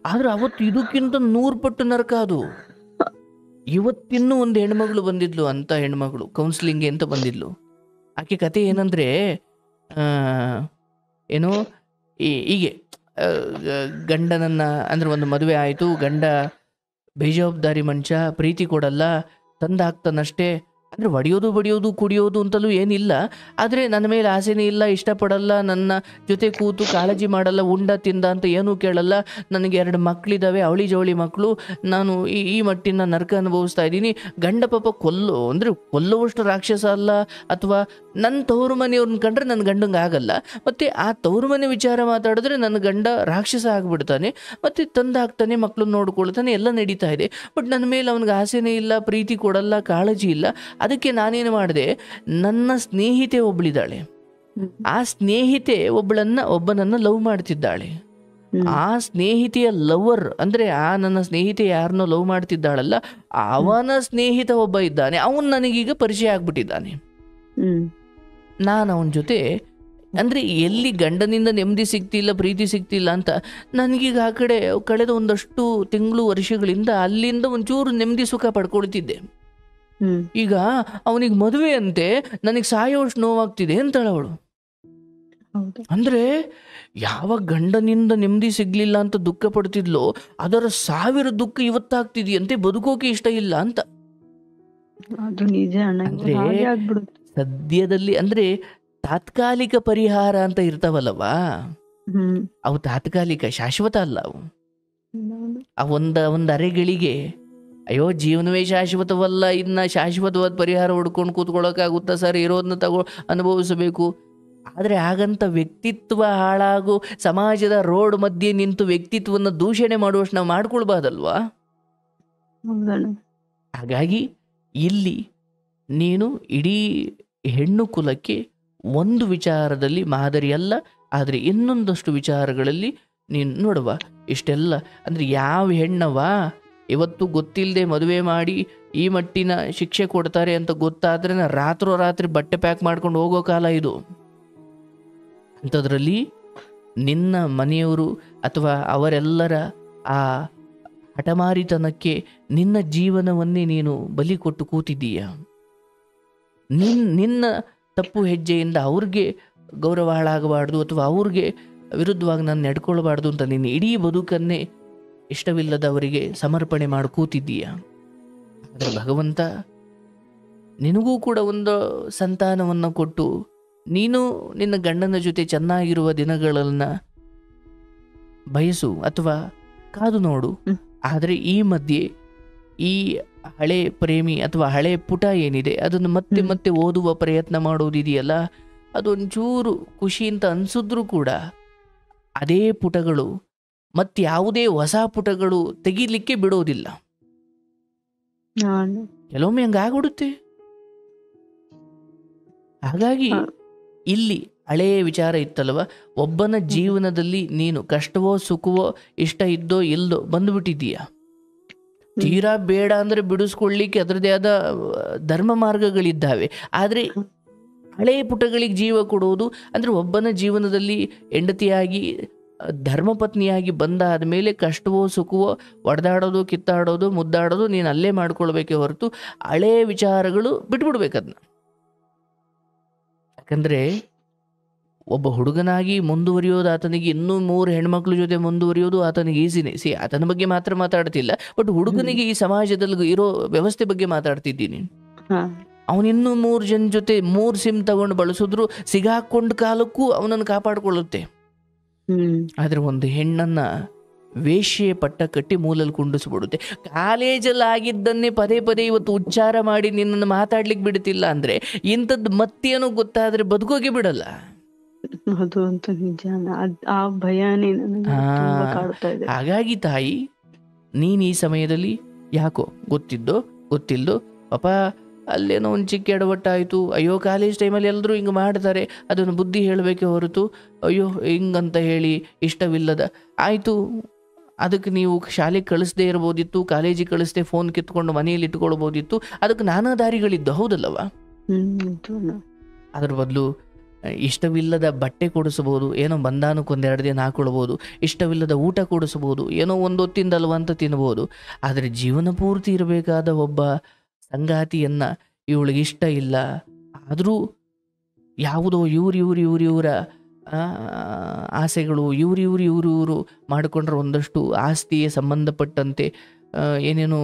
ಆದ್ರೆ ಅವತ್ತು ಇದಕ್ಕಿಂತ 100 ಪಟ್ಟು ನರಕ ಅದು. ಇವತ್ತಿನ್ನೂ ಒಂದು ಹೆಣ್ಮಗಳು ಬಂದಿದ್ಲು, ಅಂತ ಹೆಣ್ಮಗಳು ಕೌನ್ಸಿಲಿಂಗ್ಗೆ ಅಂತ ಬಂದಿದ್ಲು. ಆಕೆ ಕತೆ ಏನಂದ್ರೆ, ಏನೋ ಹೀಗೆ ಗಂಡನನ್ನ ಅಂದ್ರೆ ಒಂದು ಮದುವೆ ಆಯಿತು, ಗಂಡ ಬೇಜವಾಬ್ದಾರಿ ಮನುಷ್ಯ, ಪ್ರೀತಿ ಕೊಡಲ್ಲ, ತಂದಾಕ್ತಾನಷ್ಟೇ, ಅಂದರೆ ಹೊಡೆಯೋದು ಬಡಿಯೋದು ಕುಡಿಯೋದು ಅಂತಲೂ ಏನಿಲ್ಲ, ಆದರೆ ನನ್ನ ಮೇಲೆ ಆಸೆನೇ ಇಲ್ಲ, ಇಷ್ಟಪಡಲ್ಲ, ನನ್ನ ಜೊತೆ ಕೂತು ಕಾಳಜಿ ಮಾಡಲ್ಲ, ಉಂಡ ತಿಂದ ಅಂತ ಏನೂ ಕೇಳಲ್ಲ, ನನಗೆ 2 ಮಕ್ಕಳಿದ್ದಾವೆ, ಅವಳಿ ಜವಳಿ ಮಕ್ಕಳು, ನಾನು ಈ ಮಟ್ಟಿನ ನರಕ ಅನುಭವಿಸ್ತಾ ಇದ್ದೀನಿ. ಗಂಡ ಪಾಪ ಕೊಲ್ಲುವಷ್ಟು ರಾಕ್ಷಸ ಅಲ್ಲ, ಅಥವಾ ನನ್ನ ತವರು ಮನೆಯವ್ರನ್ನ ಕಂಡ್ರೆ ನನ್ನ ಗಂಡಂಗೆ ಆಗಲ್ಲ, ಮತ್ತು ಆ ತವರು ಮನೆ ವಿಚಾರ ಮಾತಾಡಿದ್ರೆ ನನ್ನ ಗಂಡ ರಾಕ್ಷಸ ಆಗಿಬಿಡ್ತಾನೆ, ಮತ್ತು ತಂದಾಗ್ತಾನೆ, ಮಕ್ಕಳನ್ನ ನೋಡ್ಕೊಳ್ತಾನೆ, ಎಲ್ಲ ನಡೀತಾ ಇದೆ. ಬಟ್ ನನ್ನ ಮೇಲೆ ಅವನಿಗೆ ಆಸೆನೇ ಇಲ್ಲ, ಪ್ರೀತಿ ಕೊಡಲ್ಲ, ಕಾಳಜಿ ಇಲ್ಲ. ಅದಕ್ಕೆ ನಾನೇನು ಮಾಡಿದೆ, ನನ್ನ ಸ್ನೇಹಿತೆ ಒಬ್ಬಳಿದ್ದಾಳೆ, ಆ ಸ್ನೇಹಿತೆ ಒಬ್ಬನನ್ನ ಲವ್ ಮಾಡ್ತಿದ್ದಾಳೆ. ಆ ಸ್ನೇಹಿತೆಯ ಲವರ್ ಅಂದ್ರೆ ಆ ನನ್ನ ಸ್ನೇಹಿತೆ ಯಾರನ್ನೋ ಲವ್ ಮಾಡ್ತಿದ್ದಾಳಲ್ಲ, ಅವನ ಸ್ನೇಹಿತ ಒಬ್ಬ ಇದ್ದಾನೆ, ಅವನು ನನಗೀಗ ಪರಿಚಯ ಆಗ್ಬಿಟ್ಟಿದ್ದಾನೆ. ನಾನು ಅವನ ಜೊತೆ ಅಂದ್ರೆ ಎಲ್ಲಿ ಗಂಡನಿಂದ ನೆಮ್ಮದಿ ಸಿಗ್ತಿಲ್ಲ, ಪ್ರೀತಿ ಸಿಗ್ತಿಲ್ಲ ಅಂತ ನನಗೀಗ ಆ ಕಡೆ ಕಳೆದ ಒಂದಷ್ಟು ತಿಂಗಳು ವರ್ಷಗಳಿಂದ ಅಲ್ಲಿಂದ ಒಂಚೂರು ನೆಮ್ಮದಿ ಸುಖ ಪಡ್ಕೊಳ್ತಿದ್ದೆ. ಈಗ ಅವನಿಗೆ ಮದುವೆ ಅಂತೆ, ನನಗೆ ಸಾಯೋಷ್ಟು ನೋವಾಗ್ತಿದೆ ಅಂತಾಳ ಅವಳು. ಅಂದ್ರೆ ಯಾವ ಗಂಡನಿಂದ ನೆಮ್ಮದಿ ಸಿಗ್ಲಿಲ್ಲ ಅಂತ ದುಃಖ ಪಡ್ತಿದ್ಲೋ, ಅದರ 1000 ದುಃಖ ಇವತ್ತಾಗ್ತಿದೆಯಂತೆ, ಬದುಕೋಕೆ ಇಷ್ಟ ಇಲ್ಲ ಅಂತ. ಅಂದ್ರೆ ಸದ್ಯದಲ್ಲಿ ಅಂದ್ರೆ ತಾತ್ಕಾಲಿಕ ಪರಿಹಾರ ಅಂತ ಇರ್ತಾವಲ್ಲವಾ, ಅವು ತಾತ್ಕಾಲಿಕ, ಶಾಶ್ವತ ಅಲ್ಲ ಅವು. ಒಂದ್ ಅರೆಗಳಿಗೆ ಅಯ್ಯೋ ಜೀವನವೇ ಶಾಶ್ವತವಲ್ಲ, ಇನ್ನ ಶಾಶ್ವತವಾದ ಪರಿಹಾರ ಹುಡ್ಕೊಂಡು ಕೂತ್ಕೊಳ್ಳೋಕ್ಕಾಗುತ್ತಾ ಸರ್, ಇರೋದನ್ನ ಅನುಭವಿಸಬೇಕು. ಆದರೆ ಹಾಗಂತ ವ್ಯಕ್ತಿತ್ವ ಹಾಳಾಗು, ಸಮಾಜದ ರೋಡ್ ಮಧ್ಯೆ ನಿಂತು ವ್ಯಕ್ತಿತ್ವವನ್ನು ದೂಷಣೆ ಮಾಡುವಷ್ಟು ನಾವು ಮಾಡ್ಕೊಳ್ಬಾರ್ದಲ್ವಾ? ಹಾಗಾಗಿ ಇಲ್ಲಿ ನೀನು ಇಡೀ ಹೆಣ್ಣು ಕುಲಕ್ಕೆ ಒಂದು ವಿಚಾರದಲ್ಲಿ ಮಾದರಿ ಅಲ್ಲ, ಆದರೆ ಇನ್ನೊಂದಷ್ಟು ವಿಚಾರಗಳಲ್ಲಿ ನೀನು ನೋಡುವ. ಇಷ್ಟೆಲ್ಲ ಅಂದರೆ ಯಾವ ಹೆಣ್ಣವ ಇವತ್ತು ಗೊತ್ತಿಲ್ಲದೆ ಮದುವೆ ಮಾಡಿ ಈ ಮಟ್ಟಿನ ಶಿಕ್ಷೆ ಕೊಡ್ತಾರೆ ಅಂತ ಗೊತ್ತಾದ್ರೆ ರಾತ್ರಿ ಬಟ್ಟೆ ಪ್ಯಾಕ್ ಮಾಡ್ಕೊಂಡು ಹೋಗೋ ಕಾಲ ಇದು. ಅಂಥದ್ರಲ್ಲಿ ನಿನ್ನ ಮನೆಯವರು ಅಥವಾ ಅವರೆಲ್ಲರ ಆ ಹಠಮಾರಿತನಕ್ಕೆ ನಿನ್ನ ಜೀವನವನ್ನೇ ನೀನು ಬಲಿ ಕೊಟ್ಟು ಕೂತಿದ್ದೀಯ. ನಿನ್ನ ತಪ್ಪು ಹೆಜ್ಜೆಯಿಂದ ಅವ್ರಿಗೆ ಗೌರವ ಹಾಳಾಗಬಾರ್ದು ಅಥವಾ ಅವ್ರಿಗೆ ವಿರುದ್ಧವಾಗಿ ನಾನು ನಡ್ಕೊಳ್ಬಾರ್ದು ಅಂತ ನಿನ್ನ ಇಡೀ ಬದುಕನ್ನೇ ಇಷ್ಟವಿಲ್ಲದವರಿಗೆ ಸಮರ್ಪಣೆ ಮಾಡಿ ಕೂತಿದ್ದೀಯ. ಆದರೆ ಭಗವಂತ ನಿನಗೂ ಕೂಡ ಒಂದು ಸಂತಾನವನ್ನು ಕೊಟ್ಟು ನೀನು ನಿನ್ನ ಗಂಡನ ಜೊತೆ ಚೆನ್ನಾಗಿರುವ ದಿನಗಳನ್ನು ಬಯಸು ಅಥವಾ ಕಾದು ನೋಡು. ಆದರೆ ಈ ಮಧ್ಯೆ ಈ ಹಳೆ ಪ್ರೇಮಿ ಅಥವಾ ಹಳೆ ಪುಟ ಏನಿದೆ ಅದನ್ನು ಮತ್ತೆ ಮತ್ತೆ ಓದುವ ಪ್ರಯತ್ನ ಮಾಡೋದಿದೆಯಲ್ಲ, ಅದೊಂಚೂರು ಖುಷಿ ಅಂತ ಅನ್ಸಿದ್ರು ಕೂಡ ಅದೇ ಪುಟಗಳು ಮತ್ಯಾವುದೇ ಹೊಸ ಪುಟಗಳು ತೆಗಿಲಿಕ್ಕೆ ಬಿಡೋದಿಲ್ಲ. ಕೆಲವೊಮ್ಮೆ ಹಂಗಾಗ್ಬಿಡುತ್ತೆ. ಹಾಗಾಗಿ ಇಲ್ಲಿ ಹಳೆಯ ವಿಚಾರ ಇತ್ತಲ್ವ, ಒಬ್ಬನ ಜೀವನದಲ್ಲಿ ನೀನು ಕಷ್ಟವೋ ಸುಖವೋ ಇಷ್ಟ ಇದ್ದೋ ಇಲ್ಲದೋ ಬಂದುಬಿಟ್ಟಿದ್ದೀಯ. ತೀರಾ ಬೇಡ ಅಂದರೆ ಬಿಡಿಸ್ಕೊಳ್ಳಿಕ್ಕೆ ಅದರದೇ ಆದ ಧರ್ಮ ಮಾರ್ಗಗಳಿದ್ದಾವೆ. ಆದರೆ ಹಳೆಯ ಪುಟಗಳಿಗೆ ಜೀವ ಕೊಡುವುದು ಅಂದರೆ ಒಬ್ಬನ ಜೀವನದಲ್ಲಿ ಹೆಂಡತಿಯಾಗಿ ಧರ್ಮಪತ್ನಿಯಾಗಿ ಬಂದಾದ ಮೇಲೆ ಕಷ್ಟವೋ ಸುಖವೋ ಒಡೆದಾಡೋದು ಕಿತ್ತಾಡೋದು ಮುದ್ದಾಡೋದು ನೀನು ಅಲ್ಲೇ ಮಾಡ್ಕೊಳ್ಬೇಕೇ ಹೊರತು ಹಳೆಯ ವಿಚಾರಗಳು ಬಿಟ್ಬಿಡ್ಬೇಕದನ್ನ. ಯಾಕಂದರೆ ಒಬ್ಬ ಹುಡುಗನಾಗಿ ಮುಂದುವರಿಯೋದು ಆತನಿಗೆ ಇನ್ನೂ 3 ಹೆಣ್ಮಕ್ಳ ಜೊತೆ ಮುಂದುವರಿಯೋದು ಆತನಿಗೆ ಈಸಿನೇ. ಆತನ ಬಗ್ಗೆ ಮಾತ್ರ ಮಾತಾಡ್ತಿಲ್ಲ, ಬಟ್ ಹುಡುಗನಿಗೆ ಈ ಸಮಾಜದಲ್ಲಿ ಇರೋ ವ್ಯವಸ್ಥೆ ಬಗ್ಗೆ ಮಾತಾಡ್ತಿದ್ದೀನಿ. ಅವನಿನ್ನೂ 3 ಜನ ಜೊತೆ 3 ಸಿಮ್ ತಗೊಂಡು ಬಳಸಿದ್ರು ಸಿಗಾಕೊಂಡ ಕಾಲಕ್ಕೂ ಅವನನ್ನು ಕಾಪಾಡಿಕೊಳ್ಳುತ್ತೆ. ಆದರೆ ಒಂದು ಹೆಣ್ಣನ್ನ ವೇಶ್ಯೆ ಪಟ್ಟ ಕಟ್ಟಿ ಮೂಲಲ್ಲಿ ಕುಂಡಿಸ್ಬಿಡುತ್ತೆ. ಕಾಲೇಜಲ್ಲಿ ಆಗಿದ್ದನ್ನೇ ಪದೇ ಪದೇ ಇವತ್ತು ಉಚ್ಚಾರ ಮಾಡಿ ನಿನ್ನನ್ನು ಮಾತಾಡ್ಲಿಕ್ಕೆ ಬಿಡ್ತಿಲ್ಲ ಅಂದ್ರೆ ಇಂಥದ್ದು ಮತ್ತೇನೋ ಗೊತ್ತಾದ್ರೆ ಬದುಕೋಕೆ ಬಿಡಲ್ಲ. ಅದು ಅಂತ ನಿಜ. ಆ ಭಯನೇ ಕಾಡ್ತಾ ಇದೆ. ಹಾಗಾಗಿ ತಾಯಿ, ನೀನು ಈ ಸಮಯದಲ್ಲಿ ಯಾಕೋ ಗೊತ್ತಿಲ್ದೋ ಪಾಪ ಅಲ್ಲೇನೋ ಒಂದು ಚಿಕ್ಕ ಎಡವಟ್ಟಾಯಿತು, ಅಯ್ಯೋ ಕಾಲೇಜ್ ಟೈಮಲ್ಲಿ ಎಲ್ಲರೂ ಹಿಂಗೆ ಮಾಡ್ತಾರೆ, ಅದನ್ನು ಬುದ್ಧಿ ಹೇಳಬೇಕೆ ಹೊರತು ಅಯ್ಯೋ ಹಿಂಗಂತ ಹೇಳಿ ಇಷ್ಟವಿಲ್ಲದ ಆಯಿತು. ಅದಕ್ಕೆ ನೀವು ಶಾಲೆಗೆ ಕಳಿಸ್ದೇ ಇರ್ಬೋದಿತ್ತು, ಕಾಲೇಜಿಗೆ ಕಳಿಸ್ದೆ ಫೋನ್ ಕಿತ್ಕೊಂಡು ಮನೆಯಲ್ಲಿ ಇಟ್ಕೊಳ್ಬೋದಿತ್ತು. ಅದಕ್ಕೆ ನಾನಾ ದಾರಿಗಳಿದ್ದು, ಹೌದಲ್ಲವ? ಅದ್ರ ಬದಲು ಇಷ್ಟವಿಲ್ಲದ ಬಟ್ಟೆ ಕೊಡಿಸ್ಬೋದು, ಏನೋ ಬಂದಾನಕ್ಕೆ 1-2 ದಿನ ಹಾಕೊಳ್ಬೋದು. ಇಷ್ಟವಿಲ್ಲದ ಊಟ ಕೊಡಿಸ್ಬೋದು, ಏನೋ ಒಂದು ಹೊತ್ತಿಂದಲ್ವ ಅಂತ ತಿನ್ಬೋದು. ಆದರೆ ಜೀವನ ಪೂರ್ತಿ ಇರಬೇಕಾದ ಒಬ್ಬ ಸಂಗಾತಿಯನ್ನು ಇವಳಿಗೆ ಇಷ್ಟ ಇಲ್ಲ, ಆದರೂ ಯಾವುದೋ ಇವರ ಆಸೆಗಳು ಇವರು ಮಾಡಿಕೊಂಡ್ರೆ ಒಂದಷ್ಟು ಆಸ್ತಿಗೆ ಸಂಬಂಧಪಟ್ಟಂತೆ ಏನೇನೋ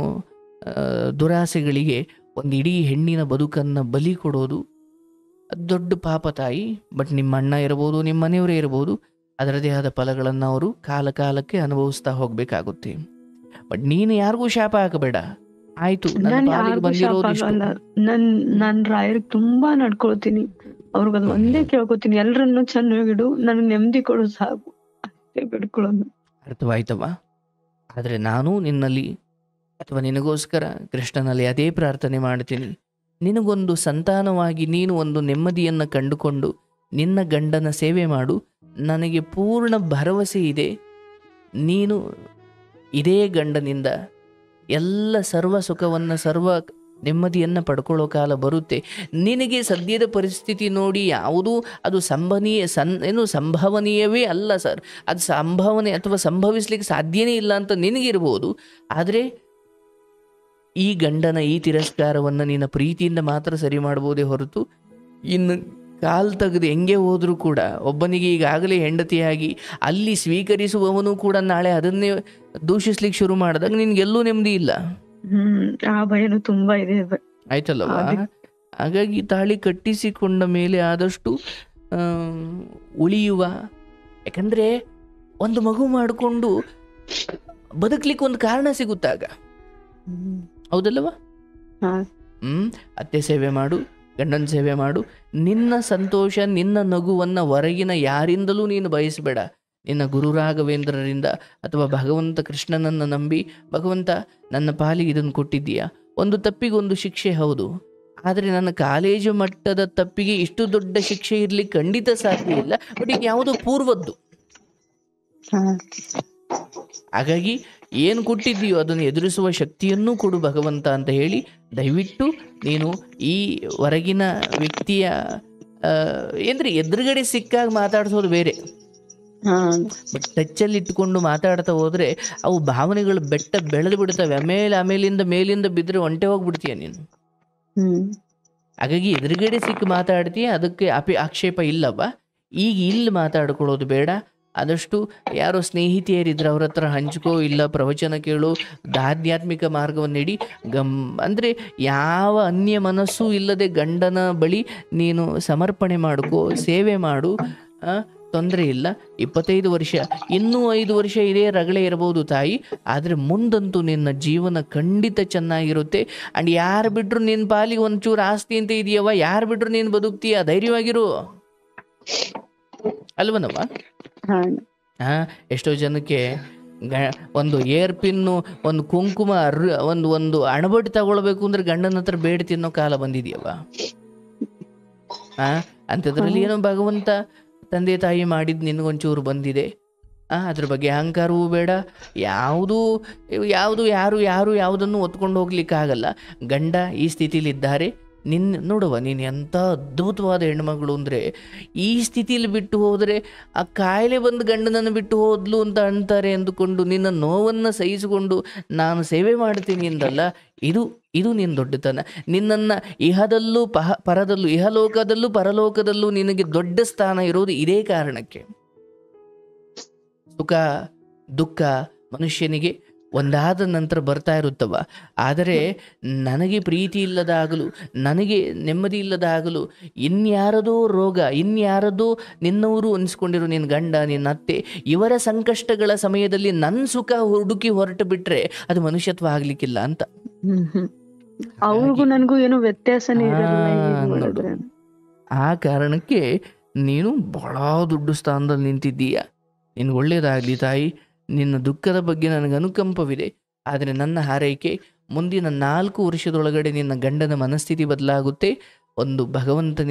ದುರಾಸೆಗಳಿಗೆ ಒಂದು ಇಡೀ ಹೆಣ್ಣಿನ ಬದುಕನ್ನು ಬಲಿ ಕೊಡೋದು ದೊಡ್ಡ ಪಾಪ ತಾಯಿ. ಬಟ್ ನಿಮ್ಮ ಅಣ್ಣ ಇರ್ಬೋದು, ನಿಮ್ಮ ಮನೆಯವರೇ ಇರ್ಬೋದು, ಅದರದೇ ಆದ ಫಲಗಳನ್ನು ಅವರು ಕಾಲಕ್ಕೆ ಅನುಭವಿಸ್ತಾ ಹೋಗ್ಬೇಕಾಗುತ್ತೆ. ಬಟ್ ನೀನು ಯಾರಿಗೂ ಶಾಪ ಹಾಕಬೇಡ, ಆಯ್ತು ನಾನ್ ರಾಯರಿಗೆ ತುಂಬಾ ನಡ್ಕೊಳ್ತೀನಿ, ಅವ್ರಿಗದ್ ಒಂದೇ ಕೇಳ್ಕೊತೀನಿ, ಎಲ್ರನ್ನು ಚೆನ್ನಾಗಿಡು, ನನ್ಗೆ ನೆಮ್ಮದಿ ಕೊಡು ಸಾಕು, ಅಷ್ಟೇ ಬಿಡ್ಕೊಳ್ಳೋದು. ಅರ್ಥವಾಯ್ತವ? ಆದ್ರೆ ನಾನು ನಿನ್ನಲ್ಲಿ ಅಥವಾ ನಿನಗೋಸ್ಕರ ಕೃಷ್ಣನಲ್ಲಿ ಅದೇ ಪ್ರಾರ್ಥನೆ ಮಾಡ್ತೀನಿ. ನಿನಗೊಂದು ಸಂತಾನವಾಗಿ ನೀನು ಒಂದು ನೆಮ್ಮದಿಯನ್ನು ಕಂಡುಕೊಂಡು ನಿನ್ನ ಗಂಡನ ಸೇವೆ ಮಾಡು. ನನಗೆ ಪೂರ್ಣ ಭರವಸೆ ಇದೆ, ನೀನು ಇದೇ ಗಂಡನಿಂದ ಎಲ್ಲ ಸರ್ವ ಸುಖವನ್ನು ಸರ್ವ ನೆಮ್ಮದಿಯನ್ನು ಪಡ್ಕೊಳ್ಳೋ ಕಾಲ ಬರುತ್ತೆ. ನಿನಗೆ ಸದ್ಯದ ಪರಿಸ್ಥಿತಿ ನೋಡಿ ಯಾವುದೂ ಅದು ಸಂಭವನೀಯವೇ ಅಲ್ಲ ಸರ್, ಅದು ಸಂಭವನೆ ಅಥವಾ ಸಂಭವಿಸ್ಲಿಕ್ಕೆ ಸಾಧ್ಯನೇ ಇಲ್ಲ ಅಂತ ನಿನಗಿರ್ಬೋದು. ಆದರೆ ಈ ಗಂಡನ ಈ ತಿರಸ್ಕಾರವನ್ನು ನಿನ್ನ ಪ್ರೀತಿಯಿಂದ ಮಾತ್ರ ಸರಿ ಮಾಡ್ಬೋದೇ ಹೊರತು ಇನ್ನು ಕಾಲು ತೆಗೆದು ಹೆಂಗೆ ಹೋದರೂ ಕೂಡ ಒಬ್ಬನಿಗೆ ಈಗಾಗಲೇ ಹೆಂಡತಿಯಾಗಿ ಅಲ್ಲಿ ಸ್ವೀಕರಿಸುವವನು ಕೂಡ ನಾಳೆ ಅದನ್ನೇ ದೂಷಿಸ್ಲಿಕ್ಕೆ ಶುರು ಮಾಡಿದಾಗ ನಿನ್ಗೆಲ್ಲೂ ನೆಮ್ಮದಿ ಇಲ್ಲ. ಆ ಭಯನೂ ತುಂಬಾ ಇದೆ. ಆಯ್ತಲ್ಲವಾ? ಹಾಗಾಗಿ ತಾಳಿ ಕಟ್ಟಿಸಿಕೊಂಡ ಮೇಲೆ ಆದಷ್ಟು ಉಳಿಯುವ, ಯಾಕಂದ್ರೆ ಒಂದು ಮಗು ಮಾಡಿಕೊಂಡು ಬದುಕಲಿಕ್ಕೆ ಒಂದು ಕಾರಣ ಸಿಗುತ್ತಾಗ, ಹೌದಲ್ಲವಾ? ಅತ್ತೆ ಸೇವೆ ಮಾಡು, ಗಂಡನ ಸೇವೆ ಮಾಡು. ನಿನ್ನ ಸಂತೋಷ, ನಿನ್ನ ನಗುವನ್ನು ಹೊರಗಿನ ಯಾರಿಂದಲೂ ನೀನು ಬಯಸಬೇಡ. ನಿನ್ನ ಗುರು ರಾಘವೇಂದ್ರರಿಂದ ಅಥವಾ ಭಗವಂತ ಕೃಷ್ಣನನ್ನು ನಂಬಿ, ಭಗವಂತ ನನ್ನ ಪಾಲಿಗೆ ಇದನ್ನು ಕೊಟ್ಟಿದ್ದೀಯಾ, ಒಂದು ತಪ್ಪಿಗೆ ಒಂದು ಶಿಕ್ಷೆ ಹೌದು, ಆದರೆ ನನ್ನ ಕಾಲೇಜು ಮಟ್ಟದ ತಪ್ಪಿಗೆ ಇಷ್ಟು ದೊಡ್ಡ ಶಿಕ್ಷೆ ಇರ್ಲಿಕ್ಕೆ ಖಂಡಿತ ಸಾಧ್ಯ ಇಲ್ಲ, ಬಟ್ ಈಗ ಯಾವುದೋ ಪೂರ್ವದ್ದು. ಹಾಗಾಗಿ ಏನು ಕೊಟ್ಟಿದ್ದೀಯೋ ಅದನ್ನು ಎದುರಿಸುವ ಶಕ್ತಿಯನ್ನೂ ಕೊಡು ಭಗವಂತ ಅಂತ ಹೇಳಿ, ದಯವಿಟ್ಟು ನೀನು ಈ ಹೊರಗಿನ ವ್ಯಕ್ತಿಯ ಅಂದರೆ ಎದುರುಗಡೆ ಸಿಕ್ಕಾಗ ಮಾತಾಡಿಸೋದು ಬೇರೆ, ಬಟ್ ಟಚ್ಚಲ್ಲಿ ಇಟ್ಕೊಂಡು ಮಾತಾಡ್ತಾ ಹೋದ್ರೆ ಅವು ಭಾವನೆಗಳು ಬೆಳೆದು ಬಿಡ್ತವೆ. ಮೇಲಿಂದ ಬಿದ್ದರೆ ಒಂಟೆ ಹೋಗ್ಬಿಡ್ತೀಯ ನೀನು. ಹಾಗಾಗಿ ಎದುರುಗಡೆ ಸಿಕ್ಕಿ ಮಾತಾಡ್ತೀಯ, ಅದಕ್ಕೆ ಆಕ್ಷೇಪ ಇಲ್ಲವ. ಈಗ ಇಲ್ಲಿ ಮಾತಾಡ್ಕೊಳ್ಳೋದು ಬೇಡ. ಆದಷ್ಟು ಯಾರೋ ಸ್ನೇಹಿತೆಯರಿದ್ರೆ ಅವ್ರ ಹತ್ರ ಹಂಚ್ಕೋ, ಇಲ್ಲ ಪ್ರವಚನ ಕೇಳು, ಆಧ್ಯಾತ್ಮಿಕ ಮಾರ್ಗವನ್ನು ನೀಡಿ ಅಂದರೆ ಯಾವ ಅನ್ಯ ಮನಸ್ಸು ಇಲ್ಲದೆ ಗಂಡನ ಬಳಿ ನೀನು ಸಮರ್ಪಣೆ ಮಾಡ್ಕೋ, ಸೇವೆ ಮಾಡು, ತೊಂದರೆ ಇಲ್ಲ. 25 ವರ್ಷ, ಇನ್ನೂ 5 ವರ್ಷ ಇದೇ ರಗಳೆ ಇರಬಹುದು ತಾಯಿ, ಆದರೆ ಮುಂದಂತೂ ನಿನ್ನ ಜೀವನ ಖಂಡಿತ ಚೆನ್ನಾಗಿರುತ್ತೆ. ಆ್ಯಂಡ್ ಯಾರು ಬಿಟ್ಟರು ನಿನ್ನ ಪಾಲಿಗೆ ಒಂಚೂರು ಆಸ್ತಿ ಅಂತ ಇದೆಯವ, ಯಾರು ಬಿಟ್ಟರು ನೀನು ಬದುಕ್ತೀಯ, ಧೈರ್ಯವಾಗಿರು ಅಲ್ವನವ. ಎಷ್ಟೋ ಜನಕ್ಕೆ ಒಂದು ಏರ್ ಪಿನ್ನು, ಒಂದು ಕುಂಕುಮ, ಒಂದು ಅಣಬಟ್ಟು ತಗೊಳ್ಬೇಕು ಅಂದ್ರೆ ಗಂಡನ ಹತ್ರ ಬೇಡ ತಿನ್ನೋ ಕಾಲ ಬಂದಿದೆಯವ. ಅಂಥದ್ರಲ್ಲಿ ಏನೋ ಭಗವಂತ ತಂದೆ ತಾಯಿ ಮಾಡಿದ್ದು ನಿನಗೊಂಚೂರು ಬಂದಿದೆ. ಅದ್ರ ಬಗ್ಗೆ ಅಹಂಕಾರವೂ ಬೇಡ. ಯಾರು ಯಾವುದನ್ನು ಒತ್ಕೊಂಡು ಹೋಗ್ಲಿಕ್ಕಾಗಲ್ಲ. ಗಂಡ ಈ ಸ್ಥಿತಿಲಿದ್ದಾರೆ, ನೋಡುವ ನೀನು ಎಂಥ ಅದ್ಭುತವಾದ ಹೆಣ್ಮಗಳು ಅಂದರೆ, ಈ ಸ್ಥಿತಿಲಿ ಬಿಟ್ಟು ಹೋದರೆ ಆ ಕಾಯಿಲೆ ಬಂದು ಗಂಡನನ್ನು ಬಿಟ್ಟು ಹೋದ್ಲು ಅಂತ ಅಂತಾರೆ ಅಂದುಕೊಂಡು ನಿನ್ನ ನೋವನ್ನು ಸಹಿಸಿಕೊಂಡು ನಾನು ಸೇವೆ ಮಾಡ್ತೀನಿ ಎಂದಲ್ಲ, ಇದು ನಿನ್ನ ದೊಡ್ಡತನ. ನಿನ್ನನ್ನು ಇಹದಲ್ಲೂ ಪರದಲ್ಲೂ, ಇಹಲೋಕದಲ್ಲೂ ಪರಲೋಕದಲ್ಲೂ ನಿನಗೆ ದೊಡ್ಡ ಸ್ಥಾನ ಇರೋದು ಇದೇ ಕಾರಣಕ್ಕೆ. ಸುಖ ದುಃಖ ಮನುಷ್ಯನಿಗೆ ಒಂದಾದ ನಂತರ ಬರ್ತಾ ಇರುತ್ತವ. ಆದರೆ ನನಗೆ ಪ್ರೀತಿ ಇಲ್ಲದಾಗಲು, ನನಗೆ ನೆಮ್ಮದಿ ಇಲ್ಲದಾಗಲು, ಇನ್ಯಾರದೋ ರೋಗ, ಇನ್ಯಾರದೋ ನಿನ್ನವರು ಅನಿಸ್ಕೊಂಡಿರೋ ನಿನ್ನ ಗಂಡ, ನಿನ್ನ ಅತ್ತೆ, ಇವರ ಸಂಕಷ್ಟಗಳ ಸಮಯದಲ್ಲಿ ನನ್ನ ಸುಖ ಹುಡುಕಿ ಹೊರಟು ಬಿಟ್ರೆ ಅದು ಮನುಷ್ಯತ್ವ ಆಗ್ಲಿಕ್ಕಿಲ್ಲ ಅಂತ. ಅವ್ರಿಗೂ ನನಗೂ ಏನು ವ್ಯತ್ಯಾಸನೇ ನೋಡು. ಆ ಕಾರಣಕ್ಕೆ ನೀನು ಬಹಳ ದೊಡ್ಡ ಸ್ಥಾನದಲ್ಲಿ ನಿಂತಿದ್ದೀಯ. ನಿನ್ಗೆ ಒಳ್ಳೇದಾಗಲಿ ತಾಯಿ. ನಿನ್ನ ದುಃಖದ ಬಗ್ಗೆ ನನಗೆ ಅನುಕಂಪವಿದೆ. ಆದರೆ ನನ್ನ ಹಾರೈಕೆ ಮುಂದಿನ 4 ವರ್ಷದೊಳಗಡೆ ನಿನ್ನ ಗಂಡನ ಮನಸ್ಥಿತಿ ಬದಲಾಗುತ್ತೆ. ಒಂದು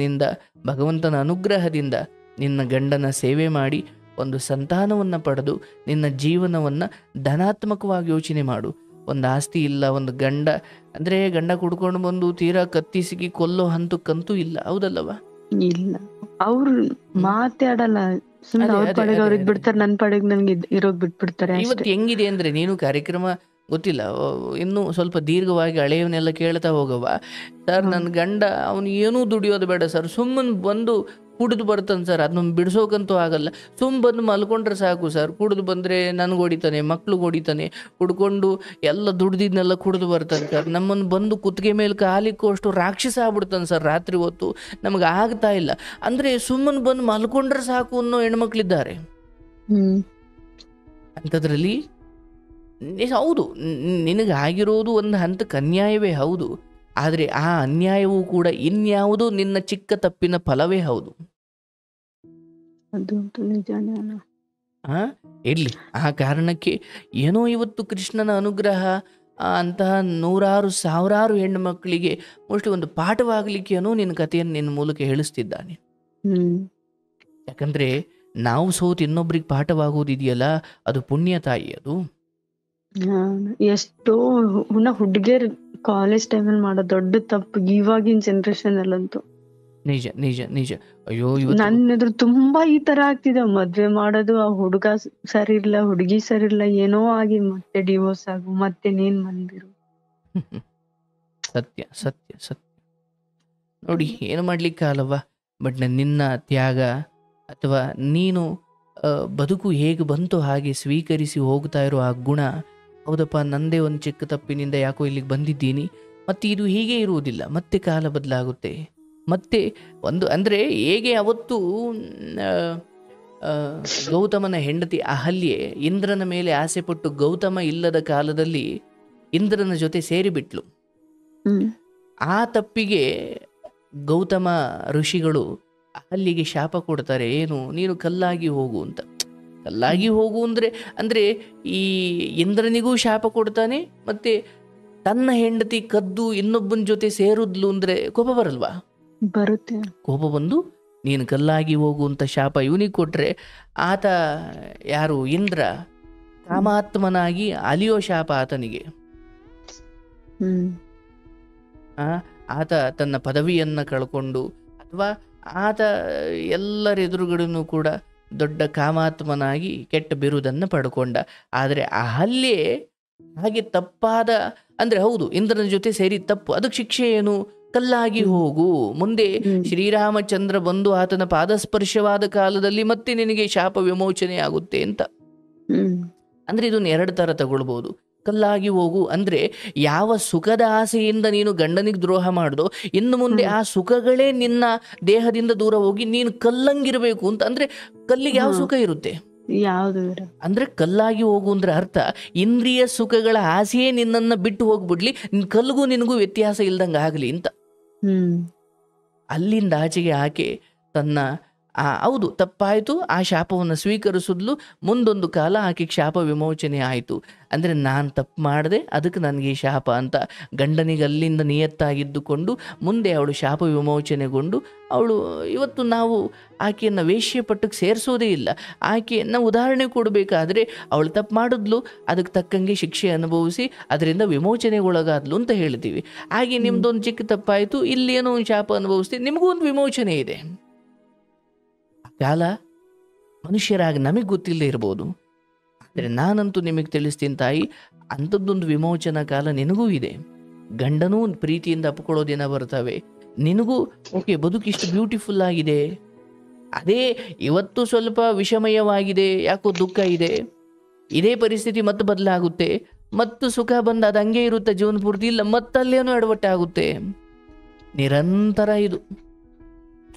ಭಗವಂತನ ಅನುಗ್ರಹದಿಂದ ನಿನ್ನ ಗಂಡನ ಸೇವೆ ಮಾಡಿ ಒಂದು ಸಂತಾನವನ್ನು ಪಡೆದು ನಿನ್ನ ಜೀವನವನ್ನು ಧನಾತ್ಮಕವಾಗಿ ಯೋಚನೆ ಮಾಡು. ಒಂದು ಆಸ್ತಿ ಇಲ್ಲ, ಒಂದು ಗಂಡ ಅಂದರೆ ಗಂಡ ಕುಡ್ಕೊಂಡು ಬಂದು ತೀರಾ ಕತ್ತಿಸಿಗಿ ಕೊಲ್ಲೋ ಹಂತಕ್ಕಂತೂ ಇಲ್ಲ, ಹೌದಲ್ಲವ? ಇಲ್ಲ, ಅವ್ರು ಮಾತಾಡಲ್ಲ, ಸುಮ್ಮನೆ ಅವ್ರ ಪಡೆಗೆ ಅವ್ರಿಗೆ ಬಿಡ್ತಾರೆ, ನನ್ನ ಪಡೆಗೆ ನನ್ಗೆ ಇರೋಗ್ ಬಿಟ್ಬಿಡ್ತಾರೆ. ಇವತ್ತು ಹೆಂಗಿದೆ ಅಂದ್ರೆ, ನೀನು ಕಾರ್ಯಕ್ರಮ ಗೊತ್ತಿಲ್ಲ, ಇನ್ನೂ ಸ್ವಲ್ಪ ದೀರ್ಘವಾಗಿ ಹಳೆಯವನ್ನೆಲ್ಲ ಕೇಳ್ತಾ ಹೋಗವ. ಸರ್ ನನ್ನ ಗಂಡ ಅವನು ಏನೂ ದುಡಿಯೋದು ಬೇಡ ಸರ್, ಸುಮ್ಮನೆ ಬಂದು ಕುಡಿದು ಬರ್ತಾನೆ ಸರ್, ಅದನ್ನ ಬಿಡಿಸೋಕಂತೂ ಆಗಲ್ಲ, ಬಂದು ಮಲ್ಕೊಂಡ್ರೆ ಸಾಕು ಸರ್, ಕುಡಿದು ಬಂದರೆ ನನಗೆ ಹೊಡಿತಾನೆ, ಮಕ್ಳಿಗೆ ಹೊಡಿತಾನೆ, ಕುಡ್ಕೊಂಡು ಎಲ್ಲ ದುಡ್ದಿದ್ನೆಲ್ಲ ಕುಡಿದು ಬರ್ತಾನೆ ಸರ್, ನಮ್ಮನ್ನು ಬಂದು ಕುತ್ತಿಗೆ ಮೇಲೆ ಕಾಲಿಕ್ಕುವಷ್ಟು ರಾಕ್ಷಸ ಆಗ್ಬಿಡ್ತಾನೆ ಸರ್ ರಾತ್ರಿ ಹೊತ್ತು, ನಮಗೆ ಆಗ್ತಾ ಇಲ್ಲ ಅಂದರೆ ಸುಮ್ಮನೆ ಬಂದು ಮಲ್ಕೊಂಡ್ರೆ ಸಾಕು ಅನ್ನೋ ಹೆಣ್ಮಕ್ಳಿದ್ದಾರೆ. ಅಂಥದ್ರಲ್ಲಿ ಹೌದು, ನಿನಗೆ ಆಗಿರೋದು ಒಂದು ಹಂತಕ್ಕೆ ಅನ್ಯಾಯವೇ ಹೌದು, ಆದರೆ ಆ ಅನ್ಯಾಯವೂ ಕೂಡ ಇನ್ಯಾವುದೋ ನಿನ್ನ ಚಿಕ್ಕ ತಪ್ಪಿನ ಫಲವೇ ಹೌದು. ಇರ್ಲಿ, ಆ ಕಾರಣಕ್ಕೆ ಏನೋ ಇವತ್ತು ಕೃಷ್ಣನ ಅನುಗ್ರಹ ಅಂತಹ 100 ಸಾವಿರಾರು ಹೆಣ್ಣು ಮಕ್ಕಳಿಗೆ ಮೋಸ್ಟ್ಲಿ ಒಂದು ಪಾಠವಾಗಲಿಕ್ಕೆ ಏನೋ ನಿನ್ನ ಕಥೆಯನ್ನು ನಿನ್ನ ಮೂಲಕ ಹೇಳಿಸ್ತಿದ್ದಾನೆ. ಯಾಕಂದ್ರೆ ನಾವು ಸೋತು ಇನ್ನೊಬ್ರಿಗೆ ಪಾಠವಾಗುವುದಿದೆಯಲ್ಲ, ಅದು ಪುಣ್ಯ ತಾಯಿ. ಅದು ಎಷ್ಟೋ ಹುಡುಗಿಯರ್ ಕಾಲೇಜ್ ಟೈಮಲ್ಲಿ ಮಾಡೋ ದೊಡ್ಡ ತಪ್ಪು ಇವಾಗಿನ ಜನರೇಷನ್ ಅಲ್ಲಂತೂ. ನಿಜ ನಿಜ ನಿಜ. ಅಯ್ಯೋ, ನನ್ನ ಎದುರು ತುಂಬಾ ಈ ತರ ಆಗ್ತಿದೆ. ಮದ್ವೆ ಮಾಡೋದು, ಆ ಹುಡುಗ ಸರಿ ಇಲ್ಲ, ಹುಡುಗಿ ಸರಿ ಇಲ್ಲ, ಏನೋ ಆಗಿ ಮತ್ತೆ ಡಿವೋರ್ಸ್ ಆಗು, ಮತ್ತೆ ನೀನ್ ಬಂದಿರು. ಸತ್ಯ ಸತ್ಯ ಸತ್ಯ. ನೋಡಿ, ಏನು ಮಾಡ್ಲಿಕ್ಕಾಗಲ್ಲವ. ಬಟ್ ನಿನ್ನ ತ್ಯಾಗ ಅಥವಾ ನೀನು ಬದುಕು ಹೇಗೆ ಬಂತು ಹಾಗೆ ಸ್ವೀಕರಿಸಿ ಹೋಗ್ತಾ ಇರೋ ಆ ಗುಣ, ಹೌದಪ್ಪ ನಂದೇ ಒಂದು ಚಿಕ್ಕ ತಪ್ಪಿನಿಂದ ಯಾಕೋ ಇಲ್ಲಿಗೆ ಬಂದಿದ್ದೀನಿ, ಮತ್ತೆ ಇದು ಹೀಗೆ ಇರುವುದಿಲ್ಲ, ಮತ್ತೆ ಕಾಲ ಬದಲಾಗುತ್ತೆ. ಮತ್ತೆ ಒಂದು ಅಂದರೆ ಹೇಗೆ ಅವತ್ತು ಗೌತಮನ ಹೆಂಡತಿ ಅಹಲ್ಯೆ ಇಂದ್ರನ ಮೇಲೆ ಆಸೆ ಪಟ್ಟು ಗೌತಮ ಇಲ್ಲದ ಕಾಲದಲ್ಲಿ ಇಂದ್ರನ ಜೊತೆ ಸೇರಿಬಿಟ್ಲು. ಆ ತಪ್ಪಿಗೆ ಗೌತಮ ಋಷಿಗಳು ಅಹಲ್ಯೆಗೆ ಶಾಪ ಕೊಡ್ತಾರೆ, ಏನು ನೀನು ಕಲ್ಲಾಗಿ ಹೋಗು ಅಂತ. ಕಲ್ಲಾಗಿ ಹೋಗು ಅಂದರೆ ಈ ಇಂದ್ರನಿಗೂ ಶಾಪ ಕೊಡ್ತಾನೆ, ಮತ್ತೆ ತನ್ನ ಹೆಂಡತಿ ಕದ್ದು ಇನ್ನೊಬ್ಬನ ಜೊತೆ ಸೇರುದ್ಲು ಅಂದರೆ ಕೋಪ ಬರಲ್ವಾ? ಬರುತ್ತೆ. ಕೋಪ ಬಂದು ನೀನು ಕಲ್ಲಾಗಿ ಹೋಗು ಅಂತ ಶಾಪ ಇವನಿಗೆ ಕೊಟ್ರೆ, ಆತ ಯಾರು ಇಂದ್ರ ಕಾಮಾತ್ಮನಾಗಿ ಅಲಿಯೋ ಶಾಪ ಆತನಿಗೆ. ಆತ ತನ್ನ ಪದವಿಯನ್ನು ಕಳ್ಕೊಂಡು, ಅಥವಾ ಆತ ಎಲ್ಲರ ಎದುರುಗಡೆನೂ ಕೂಡ ದೊಡ್ಡ ಕಾಮಾತ್ಮನಾಗಿ ಕೆಟ್ಟ ಬಿರುದನ್ನು ಪಡ್ಕೊಂಡ. ಆದರೆ ಅಹಲ್ಯೆ ಹಾಗೆ ತಪ್ಪಾದ ಅಂದ್ರೆ ಹೌದು ಇಂದ್ರನ ಜೊತೆ ಸೇರಿ ತಪ್ಪು, ಅದಕ್ಕೆ ಶಿಕ್ಷೆ ಏನು? ಕಲ್ಲಾಗಿ ಹೋಗು. ಮುಂದೆ ಶ್ರೀರಾಮಚಂದ್ರ ಬಂದು ಆತನ ಪಾದಸ್ಪರ್ಶವಾದ ಕಾಲದಲ್ಲಿ ಮತ್ತೆ ನಿನಗೆ ಶಾಪ ವಿಮೋಚನೆ ಆಗುತ್ತೆ ಅಂತ. ಅಂದ್ರೆ ಇದನ್ನ ಎರಡು ತರ ತಗೊಳ್ಬಹುದು. ಕಲ್ಲಾಗಿ ಹೋಗು ಅಂದ್ರೆ ಯಾವ ಸುಖದ ಆಸೆಯಿಂದ ನೀನು ಗಂಡನಿಗೆ ದ್ರೋಹ ಮಾಡ್ದೋ ಇನ್ನು ಮುಂದೆ ಆ ಸುಖಗಳೇ ನಿನ್ನ ದೇಹದಿಂದ ದೂರ ಹೋಗಿ ನೀನು ಕಲ್ಲಂಗಿರ್ಬೇಕು ಅಂತ. ಅಂದ್ರೆ ಕಲ್ಲಿಗೆ ಯಾವ ಸುಖ ಇರುತ್ತೆ? ಯಾವುದು ಅಂದ್ರೆ ಕಲ್ಲಾಗಿ ಹೋಗು ಅಂದ್ರೆ ಅರ್ಥ ಇಂದ್ರಿಯ ಸುಖಗಳ ಆಸೆಯೇ ನಿನ್ನನ್ನು ಬಿಟ್ಟು ಹೋಗ್ಬಿಡ್ಲಿ, ಕಲ್ಗೂ ನಿನಗೂ ವ್ಯತ್ಯಾಸ ಇಲ್ದಂಗ ಆಗ್ಲಿ ಅಂತ. ಅಲ್ಲಿಂದ ಆಚೆಗೆ ಆಕೆ ತನ್ನ ಹೌದು ತಪ್ಪಾಯಿತು, ಆ ಶಾಪವನ್ನು ಸ್ವೀಕರಿಸಿದ್ಲು. ಮುಂದೊಂದು ಕಾಲ ಆಕೆಗೆ ಶಾಪ ವಿಮೋಚನೆ ಆಯಿತು. ಅಂದರೆ ನಾನು ತಪ್ಪು ಮಾಡಿದೆ, ಅದಕ್ಕೆ ನನಗೆ ಶಾಪ ಅಂತ ಗಂಡನಿಗೆ ಅಲ್ಲಿಂದ ನಿಯತ್ತಾಗಿದ್ದುಕೊಂಡು ಮುಂದೆ ಅವಳು ಶಾಪ ವಿಮೋಚನೆಗೊಂಡು ಅವಳು ಇವತ್ತು ನಾವು ಆಕೆಯನ್ನು ವೇಶ್ಯ ಪಟ್ಟಕ್ಕೆ ಸೇರಿಸೋದೇ ಇಲ್ಲ. ಆಕೆಯನ್ನು ಉದಾಹರಣೆ ಕೊಡಬೇಕಾದ್ರೆ ಅವಳು ತಪ್ಪು ಮಾಡಿದ್ಲು, ಅದಕ್ಕೆ ತಕ್ಕಂಗೆ ಶಿಕ್ಷೆ ಅನುಭವಿಸಿ ಅದರಿಂದ ವಿಮೋಚನೆಗೊಳಗಾದ್ಲು ಅಂತ ಹೇಳ್ತೀವಿ. ಹಾಗೆ ನಿಮ್ದೊಂದು ಚಿಕ್ಕ ತಪ್ಪಾಯಿತು, ಇಲ್ಲಿ ಏನೋ ಒಂದು ಶಾಪ ಅನುಭವಿಸ್ತೀವಿ, ನಿಮಗೂ ಒಂದು ವಿಮೋಚನೆ ಇದೆ. ಕಾಲ ಮನುಷ್ಯರಾಗಿ ನಮಗೆ ಗೊತ್ತಿಲ್ಲದೆ ಇರ್ಬೋದು, ಆದರೆ ನಾನಂತೂ ನಿಮಗೆ ತಿಳಿಸ್ತೀನಿ ತಾಯಿ, ಅಂಥದ್ದೊಂದು ವಿಮೋಚನಾ ಕಾಲ ನಿನಗೂ ಇದೆ. ಗಂಡನೂ ಪ್ರೀತಿಯಿಂದ ಅಪ್ಕೊಳ್ಳೋ ದಿನ ಬರ್ತವೆ. ನಿನಗೂ ಓಕೆ ಬದುಕಿಷ್ಟು ಬ್ಯೂಟಿಫುಲ್ ಆಗಿದೆ, ಅದೇ ಇವತ್ತು ಸ್ವಲ್ಪ ವಿಷಮಯವಾಗಿದೆ, ಯಾಕೋ ದುಃಖ ಇದೆ, ಇದೇ ಪರಿಸ್ಥಿತಿ ಮತ್ತೆ ಬದಲಾಗುತ್ತೆ, ಮತ್ತು ಸುಖ ಬಂದ ಅದು ಹಂಗೆ ಇರುತ್ತೆ ಜೀವನ ಪೂರ್ತಿ, ಇಲ್ಲ ಮತ್ತಲ್ಲೇನೋ ಎಡವಟ್ಟೆ ಆಗುತ್ತೆ. ನಿರಂತರ ಇದು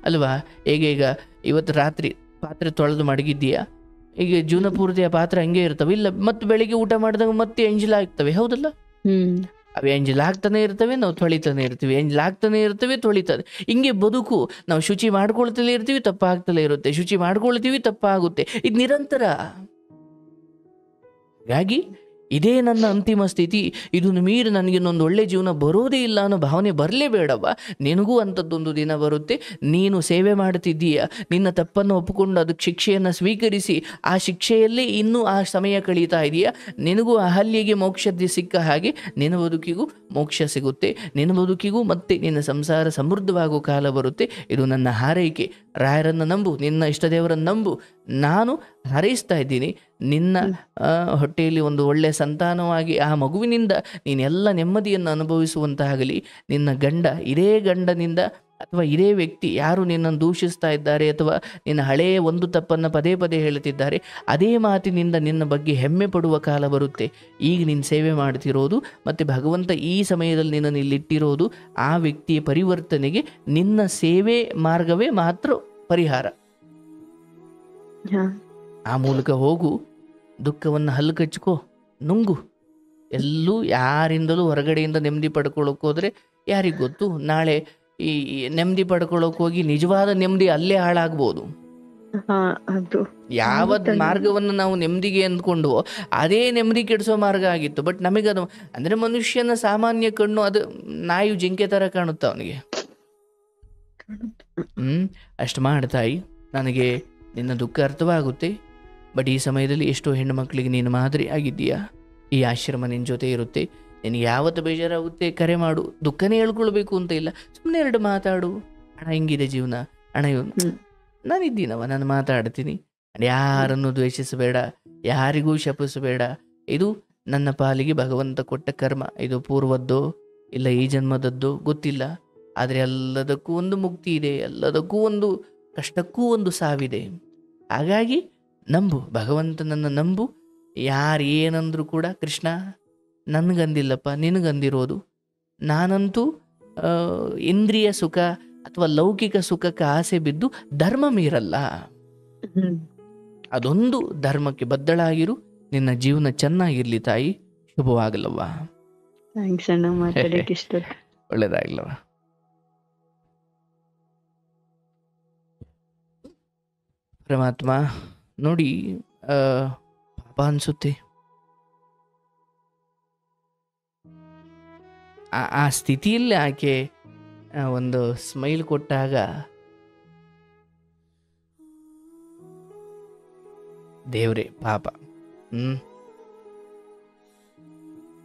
ಅಲ್ವಾ? ಈಗ ಇವತ್ತು ರಾತ್ರಿ ಪಾತ್ರೆ ತೊಳೆದು ಮಡಗಿದ್ದೀಯಾ, ಈಗ ಜೀವನ ಪೂರ್ತಿ ಆ ಪಾತ್ರೆ ಹಂಗೆ ಇರ್ತವೆ, ಇಲ್ಲ ಮತ್ತೆ ಬೆಳಿಗ್ಗೆ ಊಟ ಮಾಡಿದಾಗ ಮತ್ತೆ ಎಂಜಲ್ ಆಗ್ತವೆ, ಹೌದಲ್ಲ? ಅವು ಎಂಜಲ್ ಆಗ್ತಾನೆ ಇರ್ತವೆ, ನಾವು ತೊಳಿತಾನೆ ಇರ್ತೀವಿ, ಎಂಜಲ್ ಆಗ್ತಾನೆ ಇರ್ತವೆ, ತೊಳಿತಾನೆ. ಹಿಂಗೆ ಬದುಕು. ನಾವು ಶುಚಿ ಮಾಡ್ಕೊಳ್ತಲೇ ಇರ್ತೀವಿ, ತಪ್ಪಾಗ್ತಲೇ ಇರುತ್ತೆ, ಶುಚಿ ಮಾಡ್ಕೊಳ್ತೀವಿ, ತಪ್ಪಾಗುತ್ತೆ. ಇದು ನಿರಂತರ. ಹಾಗಾಗಿ ಇದೇ ನನ್ನ ಅಂತಿಮ ಸ್ಥಿತಿ, ಇದನ್ನು ಮೀರಿ ನನಗಿನ್ನೊಂದು ಒಳ್ಳೆ ಜೀವನ ಬರೋದೇ ಇಲ್ಲ ಅನ್ನೋ ಭಾವನೆ ಬರಲೇಬೇಡವ್ವ. ನಿನಗೂ ಅಂಥದ್ದೊಂದು ದಿನ ಬರುತ್ತೆ. ನೀನು ಸೇವೆ ಮಾಡ್ತಿದ್ದೀಯ, ನಿನ್ನ ತಪ್ಪನ್ನು ಒಪ್ಪಿಕೊಂಡು ಅದಕ್ಕೆ ಶಿಕ್ಷೆಯನ್ನು ಸ್ವೀಕರಿಸಿ ಆ ಶಿಕ್ಷೆಯಲ್ಲೇ ಇನ್ನೂ ಆ ಸಮಯ ಕಳೀತಾ ಇದೆಯಾ, ನಿನಗೂ ಅಹಲ್ಯೆಗೆ ಮೋಕ್ಷ ಸಿಕ್ಕ ಹಾಗೆ ನಿನ್ನ ಬದುಕಿಗೂ ಮೋಕ್ಷ ಸಿಗುತ್ತೆ, ನಿನ್ನ ಬದುಕಿಗೂ ಮತ್ತೆ ನಿನ್ನ ಸಂಸಾರ ಸಮೃದ್ಧವಾಗೋ ಕಾಲ ಬರುತ್ತೆ. ಇದು ನನ್ನ ಹಾರೈಕೆ. ರಾಯರನ್ನು ನಂಬು, ನಿನ್ನ ಇಷ್ಟದೇವರನ್ನು ನಂಬು. ನಾನು ಹಾರೈಸ್ತಾ ಇದ್ದೀನಿ ನಿನ್ನ ಹೊಟ್ಟೆಯಲ್ಲಿ ಒಂದು ಒಳ್ಳೆಯ ಸಂತಾನವಾಗಿ ಆ ಮಗುವಿನಿಂದ ನೀನೆಲ್ಲ ನೆಮ್ಮದಿಯನ್ನು ಅನುಭವಿಸುವಂತಾಗಲಿ. ನಿನ್ನ ಗಂಡ, ಇದೇ ಗಂಡನಿಂದ ಅಥವಾ ಇದೇ ವ್ಯಕ್ತಿ ಯಾರು ನಿನ್ನನ್ನು ದೂಷಿಸ್ತಾ ಇದ್ದಾರೆ ಅಥವಾ ನಿನ್ನ ಹಳೆಯ ಒಂದು ತಪ್ಪನ್ನು ಪದೇ ಪದೇ ಹೇಳುತ್ತಿದ್ದಾರೆ, ಅದೇ ಮಾತಿನಿಂದ ನಿನ್ನ ಬಗ್ಗೆ ಹೆಮ್ಮೆ ಪಡುವ ಕಾಲ ಬರುತ್ತೆ. ಈಗ ನೀನು ಸೇವೆ ಮಾಡ್ತಿರೋದು ಮತ್ತು ಭಗವಂತ ಈ ಸಮಯದಲ್ಲಿ ನಿನ್ನನ್ನು ಇಲ್ಲಿಟ್ಟಿರೋದು ಆ ವ್ಯಕ್ತಿಯ ಪರಿವರ್ತನೆಗೆ ನಿನ್ನ ಸೇವೆ ಮಾರ್ಗವೇ ಮಾತ್ರ ಪರಿಹಾರ. ಆ ಮೂಲಕ ಹೋಗು, ದುಃಖವನ್ನು ಹಲ್ಲುಕಚ್ಕೋ, ನುಂಗು. ಎಲ್ಲೂ ಯಾರಿಂದಲೂ ಹೊರಗಡೆಯಿಂದ ನೆಮ್ಮದಿ ಪಡ್ಕೊಳ್ಳೋಕೆ ಹೋದರೆ ಯಾರಿಗೆ ಗೊತ್ತು, ನಾಳೆ ಈ ನೆಮ್ಮದಿ ಪಡ್ಕೊಳ್ಳೋಕೆ ಹೋಗಿ ನಿಜವಾದ ನೆಮ್ಮದಿ ಅಲ್ಲೇ ಹಾಳಾಗ್ಬೋದು. ಯಾವ ಮಾರ್ಗವನ್ನು ನಾವು ನೆಮ್ಮದಿಗೆ ಅಂದ್ಕೊಂಡ್ವೋ ಅದೇ ನೆಮ್ಮದಿ ಕೆಡಿಸೋ ಮಾರ್ಗ ಆಗಿತ್ತು. ಬಟ್ ನಮಗದು ಅಂದರೆ ಮನುಷ್ಯನ ಸಾಮಾನ್ಯ ಕಣ್ಣು ಅದು ನಾಯಿ ಜಿಂಕೆ ಥರ ಕಾಣುತ್ತೆ ಅವನಿಗೆ. ಅಷ್ಟು ಮಾಡ್ತಾಯಿ, ನನಗೆ ನಿನ್ನ ದುಃಖ ಅರ್ಥವಾಗುತ್ತೆ. ಬಟ್ ಈ ಸಮಯದಲ್ಲಿ ಎಷ್ಟೋ ಹೆಣ್ಣು ಮಕ್ಕಳಿಗೆ ನೀನು ಮಾದರಿ ಆಗಿದ್ದೀಯಾ. ಈ ಆಶ್ರಮ ನಿನ್ನ ಜೊತೆ ಇರುತ್ತೆ. ನಿನಗೆ ಯಾವತ್ತು ಬೇಜಾರಾಗುತ್ತೆ ಕರೆ ಮಾಡು, ದುಃಖನೇ ಹೇಳ್ಕೊಳ್ಬೇಕು ಅಂತ ಇಲ್ಲ, ಸುಮ್ಮನೆ ಎರಡು ಮಾತಾಡು. ಅಣ್ಣ ಹಿಂಗಿದೆ ಜೀವನ, ಅಣ್ಣ ನಾನಿದ್ದೀನವ, ನಾನು ಮಾತಾಡ್ತೀನಿ. ಯಾರನ್ನು ದ್ವೇಷಿಸಬೇಡ, ಯಾರಿಗೂ ಶಪಿಸಬೇಡ. ಇದು ನನ್ನ ಪಾಲಿಗೆ ಭಗವಂತ ಕೊಟ್ಟ ಕರ್ಮ. ಇದು ಪೂರ್ವದ್ದೋ ಇಲ್ಲ ಈ ಜನ್ಮದದ್ದೋ ಗೊತ್ತಿಲ್ಲ, ಆದರೆ ಎಲ್ಲದಕ್ಕೂ ಒಂದು ಮುಕ್ತಿ ಇದೆ, ಎಲ್ಲದಕ್ಕೂ ಒಂದು ಕಷ್ಟಕ್ಕೂ ಒಂದು ಸಾವಿದೆ. ಹಾಗಾಗಿ ನಂಬು, ಭಗವಂತನನ್ನು ನಂಬು. ಯಾರು ಏನಂದ್ರೂ ಕೂಡ ಕೃಷ್ಣ ನನಗಂದಿಲ್ಲಪ್ಪ, ನಿನಗಂದಿರೋದು. ನಾನಂತೂ ಇಂದ್ರಿಯ ಸುಖ ಅಥವಾ ಲೌಕಿಕ ಸುಖಕ್ಕೆ ಆಸೆ ಬಿದ್ದು ಧರ್ಮ ಮೀರಲ್ಲ. ಅದೊಂದು ಧರ್ಮಕ್ಕೆ ಬದ್ಧಳಾಗಿರು. ನಿನ್ನ ಜೀವನ ಚೆನ್ನಾಗಿರ್ಲಿ ತಾಯಿ. ಶುಭವಾಗಲವ್ವ. ಒಳ್ಳೇದಾಗ್ಲವ. ಪರಮಾತ್ಮ ನೋಡಿ, ಪಾಪ ಅನ್ಸುತ್ತೆ ಆ ಸ್ಥಿತಿಯಲ್ಲಿ ಆಕೆ ಒಂದು ಸ್ಮೈಲ್ ಕೊಟ್ಟಾಗ ದೇವ್ರೆ ಪಾಪ.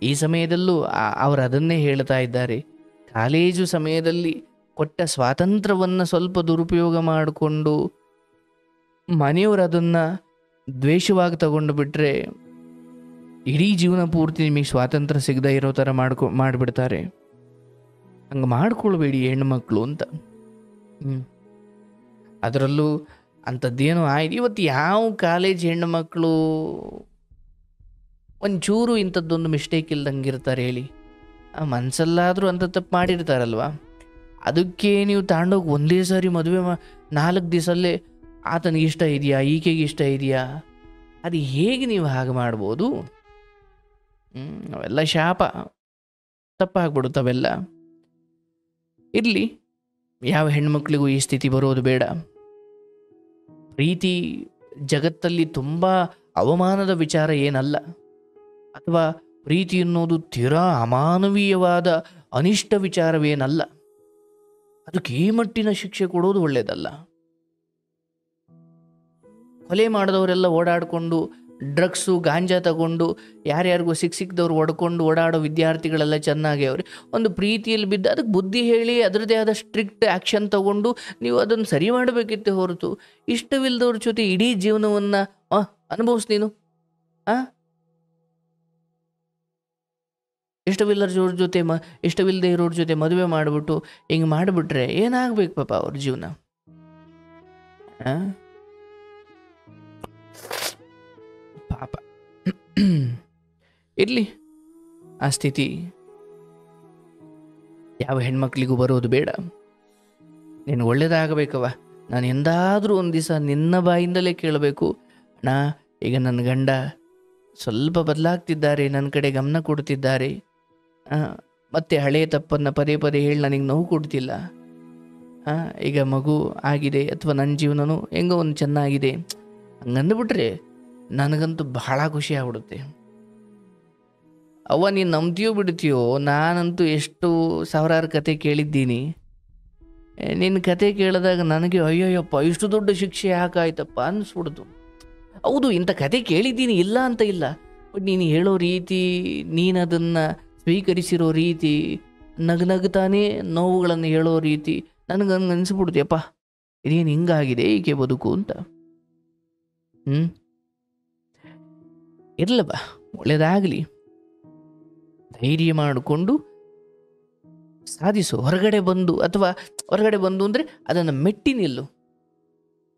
ಈ ಸಮಯದಲ್ಲೂ ಅವರು ಅದನ್ನೇ ಹೇಳ್ತಾ ಇದ್ದಾರೆ. ಕಾಲೇಜು ಸಮಯದಲ್ಲಿ ಕೊಟ್ಟ ಸ್ವಾತಂತ್ರ್ಯವನ್ನು ಸ್ವಲ್ಪ ದುರುಪಯೋಗ ಮಾಡಿಕೊಂಡು ಮನೆಯವರು ಅದನ್ನು ದ್ವೇಷವಾಗಿ ತಗೊಂಡು ಬಿಟ್ಟರೆ ಇಡೀ ಜೀವನ ಪೂರ್ತಿ ನಿಮಗೆ ಸ್ವಾತಂತ್ರ್ಯ ಸಿಗದೇ ಇರೋ ಥರ ಮಾಡಿಬಿಡ್ತಾರೆ. ಹಂಗೆ ಮಾಡ್ಕೊಳ್ಬೇಡಿ ಹೆಣ್ಮಕ್ಳು ಅಂತ. ಅದರಲ್ಲೂ ಅಂಥದ್ದೇನೋ ಆಯ್ತು. ಇವತ್ತು ಯಾವ ಕಾಲೇಜ್ ಹೆಣ್ಣುಮಕ್ಕಳು ಒಂಚೂರು ಇಂಥದ್ದೊಂದು ಮಿಸ್ಟೇಕ್ ಇಲ್ದಂಗೆ ಇರ್ತಾರೆ ಹೇಳಿ? ಆ ಮನಸ್ಸಲ್ಲಾದರೂ ಅಂಥ ತಪ್ಪು ಮಾಡಿರ್ತಾರಲ್ವ, ಅದಕ್ಕೆ ನೀವು ತಗೊಂಡೋಗಿ ಒಂದೇ ಸಾರಿ ಮದುವೆ 4 ದಿವಸಲ್ಲೇ ಆತನಿಗೆ ಇಷ್ಟ ಇದೆಯಾ, ಈಕೆಗೆ ಇಷ್ಟ ಇದೆಯಾ, ಅದು ಹೇಗೆ ನೀವು ಹಾಗೆ ಮಾಡ್ಬೋದು? ಅವೆಲ್ಲ ಶಾಪ, ತಪ್ಪಾಗ್ಬಿಡುತ್ತವೆಲ್ಲ. ಇರಲಿ, ಯಾವ ಹೆಣ್ಮಕ್ಳಿಗೂ ಈ ಸ್ಥಿತಿ ಬರೋದು ಬೇಡ. ಪ್ರೀತಿ ಜಗತ್ತಲ್ಲಿ ತುಂಬ ಅವಮಾನದ ವಿಚಾರ ಏನಲ್ಲ, ಅಥವಾ ಪ್ರೀತಿ ಅನ್ನೋದು ತೀರಾ ಅಮಾನವೀಯವಾದ ಅನಿಷ್ಟ ವಿಚಾರವೇನಲ್ಲ. ಅದಕ್ಕೆ ಈ ಮಟ್ಟಿನ ಶಿಕ್ಷೆ ಕೊಡೋದು ಒಳ್ಳೆಯದಲ್ಲ. ಕೊಲೆ ಮಾಡಿದವರೆಲ್ಲ ಓಡಾಡಿಕೊಂಡು ಡ್ರಗ್ಸು ಗಾಂಜಾ ತಗೊಂಡು ಯಾರ್ಯಾರಿಗೂ ಸಿಕ್ಕಿದವ್ರು ಹೊಡ್ಕೊಂಡು ಓಡಾಡೋ ವಿದ್ಯಾರ್ಥಿಗಳೆಲ್ಲ ಚೆನ್ನಾಗಿ ಅವ್ರೆ. ಒಂದು ಪ್ರೀತಿಯಲ್ಲಿ ಬಿದ್ದು ಅದಕ್ಕೆ ಬುದ್ಧಿ ಹೇಳಿ ಅದರದ್ದೇ ಆದ ಸ್ಟ್ರಿಕ್ಟ್ ಆ್ಯಕ್ಷನ್ ತಗೊಂಡು ನೀವು ಅದನ್ನು ಸರಿ ಮಾಡಬೇಕಿತ್ತೆ ಹೊರತು ಇಷ್ಟವಿಲ್ಲದವ್ರ ಜೊತೆ ಇಡೀ ಜೀವನವನ್ನು ಅನುಭವಿಸ್ ನೀನು. ಇಷ್ಟವಿಲ್ಲದೆ ಇರೋರ ಜೊತೆ ಮದುವೆ ಮಾಡಿಬಿಟ್ಟು ಹಿಂಗೆ ಮಾಡಿಬಿಟ್ರೆ ಏನಾಗಬೇಕು ಪಾಪ ಅವ್ರ ಜೀವನ? ಪಾಪ. ಇರಲಿ, ಆ ಸ್ಥಿತಿ ಯಾವ ಹೆಣ್ಮಕ್ಳಿಗೂ ಬರೋದು ಬೇಡ. ನೀನು ಒಳ್ಳೇದಾಗಬೇಕವ. ನಾನು ಎಂದಾದರೂ ಒಂದು ದಿವಸ ನಿನ್ನ ಬಾಯಿಂದಲೇ ಕೇಳಬೇಕು, ಅಣ್ಣ ಈಗ ನನ್ನ ಗಂಡ ಸ್ವಲ್ಪ ಬದಲಾಗ್ತಿದ್ದಾರೆ, ನನ್ನ ಕಡೆ ಗಮನ ಕೊಡ್ತಿದ್ದಾರೆ, ಮತ್ತೆ ಹಳೆಯ ತಪ್ಪನ್ನು ಪದೇ ಪದೇ ಹೇಳಿ ನನಗೆ ನೋವು ಕೊಡ್ತಿಲ್ಲ, ಈಗ ಮಗು ಆಗಿದೆ ಅಥವಾ ನನ್ನ ಜೀವನನೂ ಹೆಂಗೋ ಒಂದು ಚೆನ್ನಾಗಿದೆ ಹಂಗಂದ್ಬಿಟ್ರೆ ನನಗಂತೂ ಬಹಳ ಖುಷಿ ಆಗ್ಬಿಡುತ್ತೆ. ಅವ್ವ ನೀನು ನಂಬ್ತೀಯೋ ಬಿಡ್ತೀಯೋ, ನಾನಂತೂ ಎಷ್ಟು ಸಾವಿರಾರು ಕತೆ ಕೇಳಿದ್ದೀನಿ. ನಿನ್ನ ಕತೆ ಕೇಳಿದಾಗ ನನಗೆ ಅಯ್ಯೋಯ್ಯಪ್ಪ ಇಷ್ಟು ದೊಡ್ಡ ಶಿಕ್ಷೆ ಯಾಕಾಯ್ತಪ್ಪ ಅನ್ನಿಸ್ಬಿಡ್ತು. ಹೌದು, ಇಂಥ ಕತೆ ಕೇಳಿದ್ದೀನಿ, ಇಲ್ಲ ಅಂತ ಇಲ್ಲ. ಬಟ್ ನೀನು ಹೇಳೋ ರೀತಿ, ನೀನು ಅದನ್ನು ಸ್ವೀಕರಿಸಿರೋ ರೀತಿ, ನಗ್ನಗ್ತಾನೆ ನೋವುಗಳನ್ನು ಹೇಳೋ ರೀತಿ ನನಗಂಗೆ ಅನಿಸ್ಬಿಡ್ತೀಯಪ್ಪ, ಇದೇನು ಹಿಂಗಾಗಿದೆ ಈಕೆ ಬದುಕು ಅಂತ. ಇರಲಪ್ಪ, ಒಳ್ಳೇದಾಗಲಿ, ಧೈರ್ಯ ಮಾಡಿಕೊಂಡು ಸಾಧಿಸು. ಹೊರಗಡೆ ಬಂದು ಅಂದರೆ ಅದನ್ನು ಮೆಟ್ಟಿ ನಿಲ್ಲು.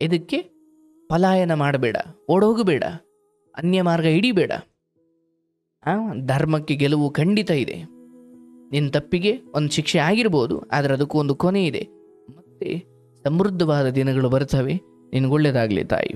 ಇದಕ್ಕೆ ಪಲಾಯನ ಮಾಡಬೇಡ, ಓಡೋಗಬೇಡ, ಅನ್ಯ ಮಾರ್ಗ ಹಿಡಿಬೇಡ. ಧರ್ಮಕ್ಕೆ ಗೆಲುವು ಖಂಡಿತ ಇದೆ. ನಿನ್ನ ತಪ್ಪಿಗೆ ಒಂದು ಶಿಕ್ಷೆ ಆಗಿರ್ಬೋದು, ಆದರೆ ಅದಕ್ಕೂ ಒಂದು ಕೊನೆ ಇದೆ. ಮತ್ತೆ ಸಮೃದ್ಧವಾದ ದಿನಗಳು ಬರ್ತವೆ. ನಿನಗೊಳ್ಳೆಯದಾಗಲಿ ತಾಯಿ.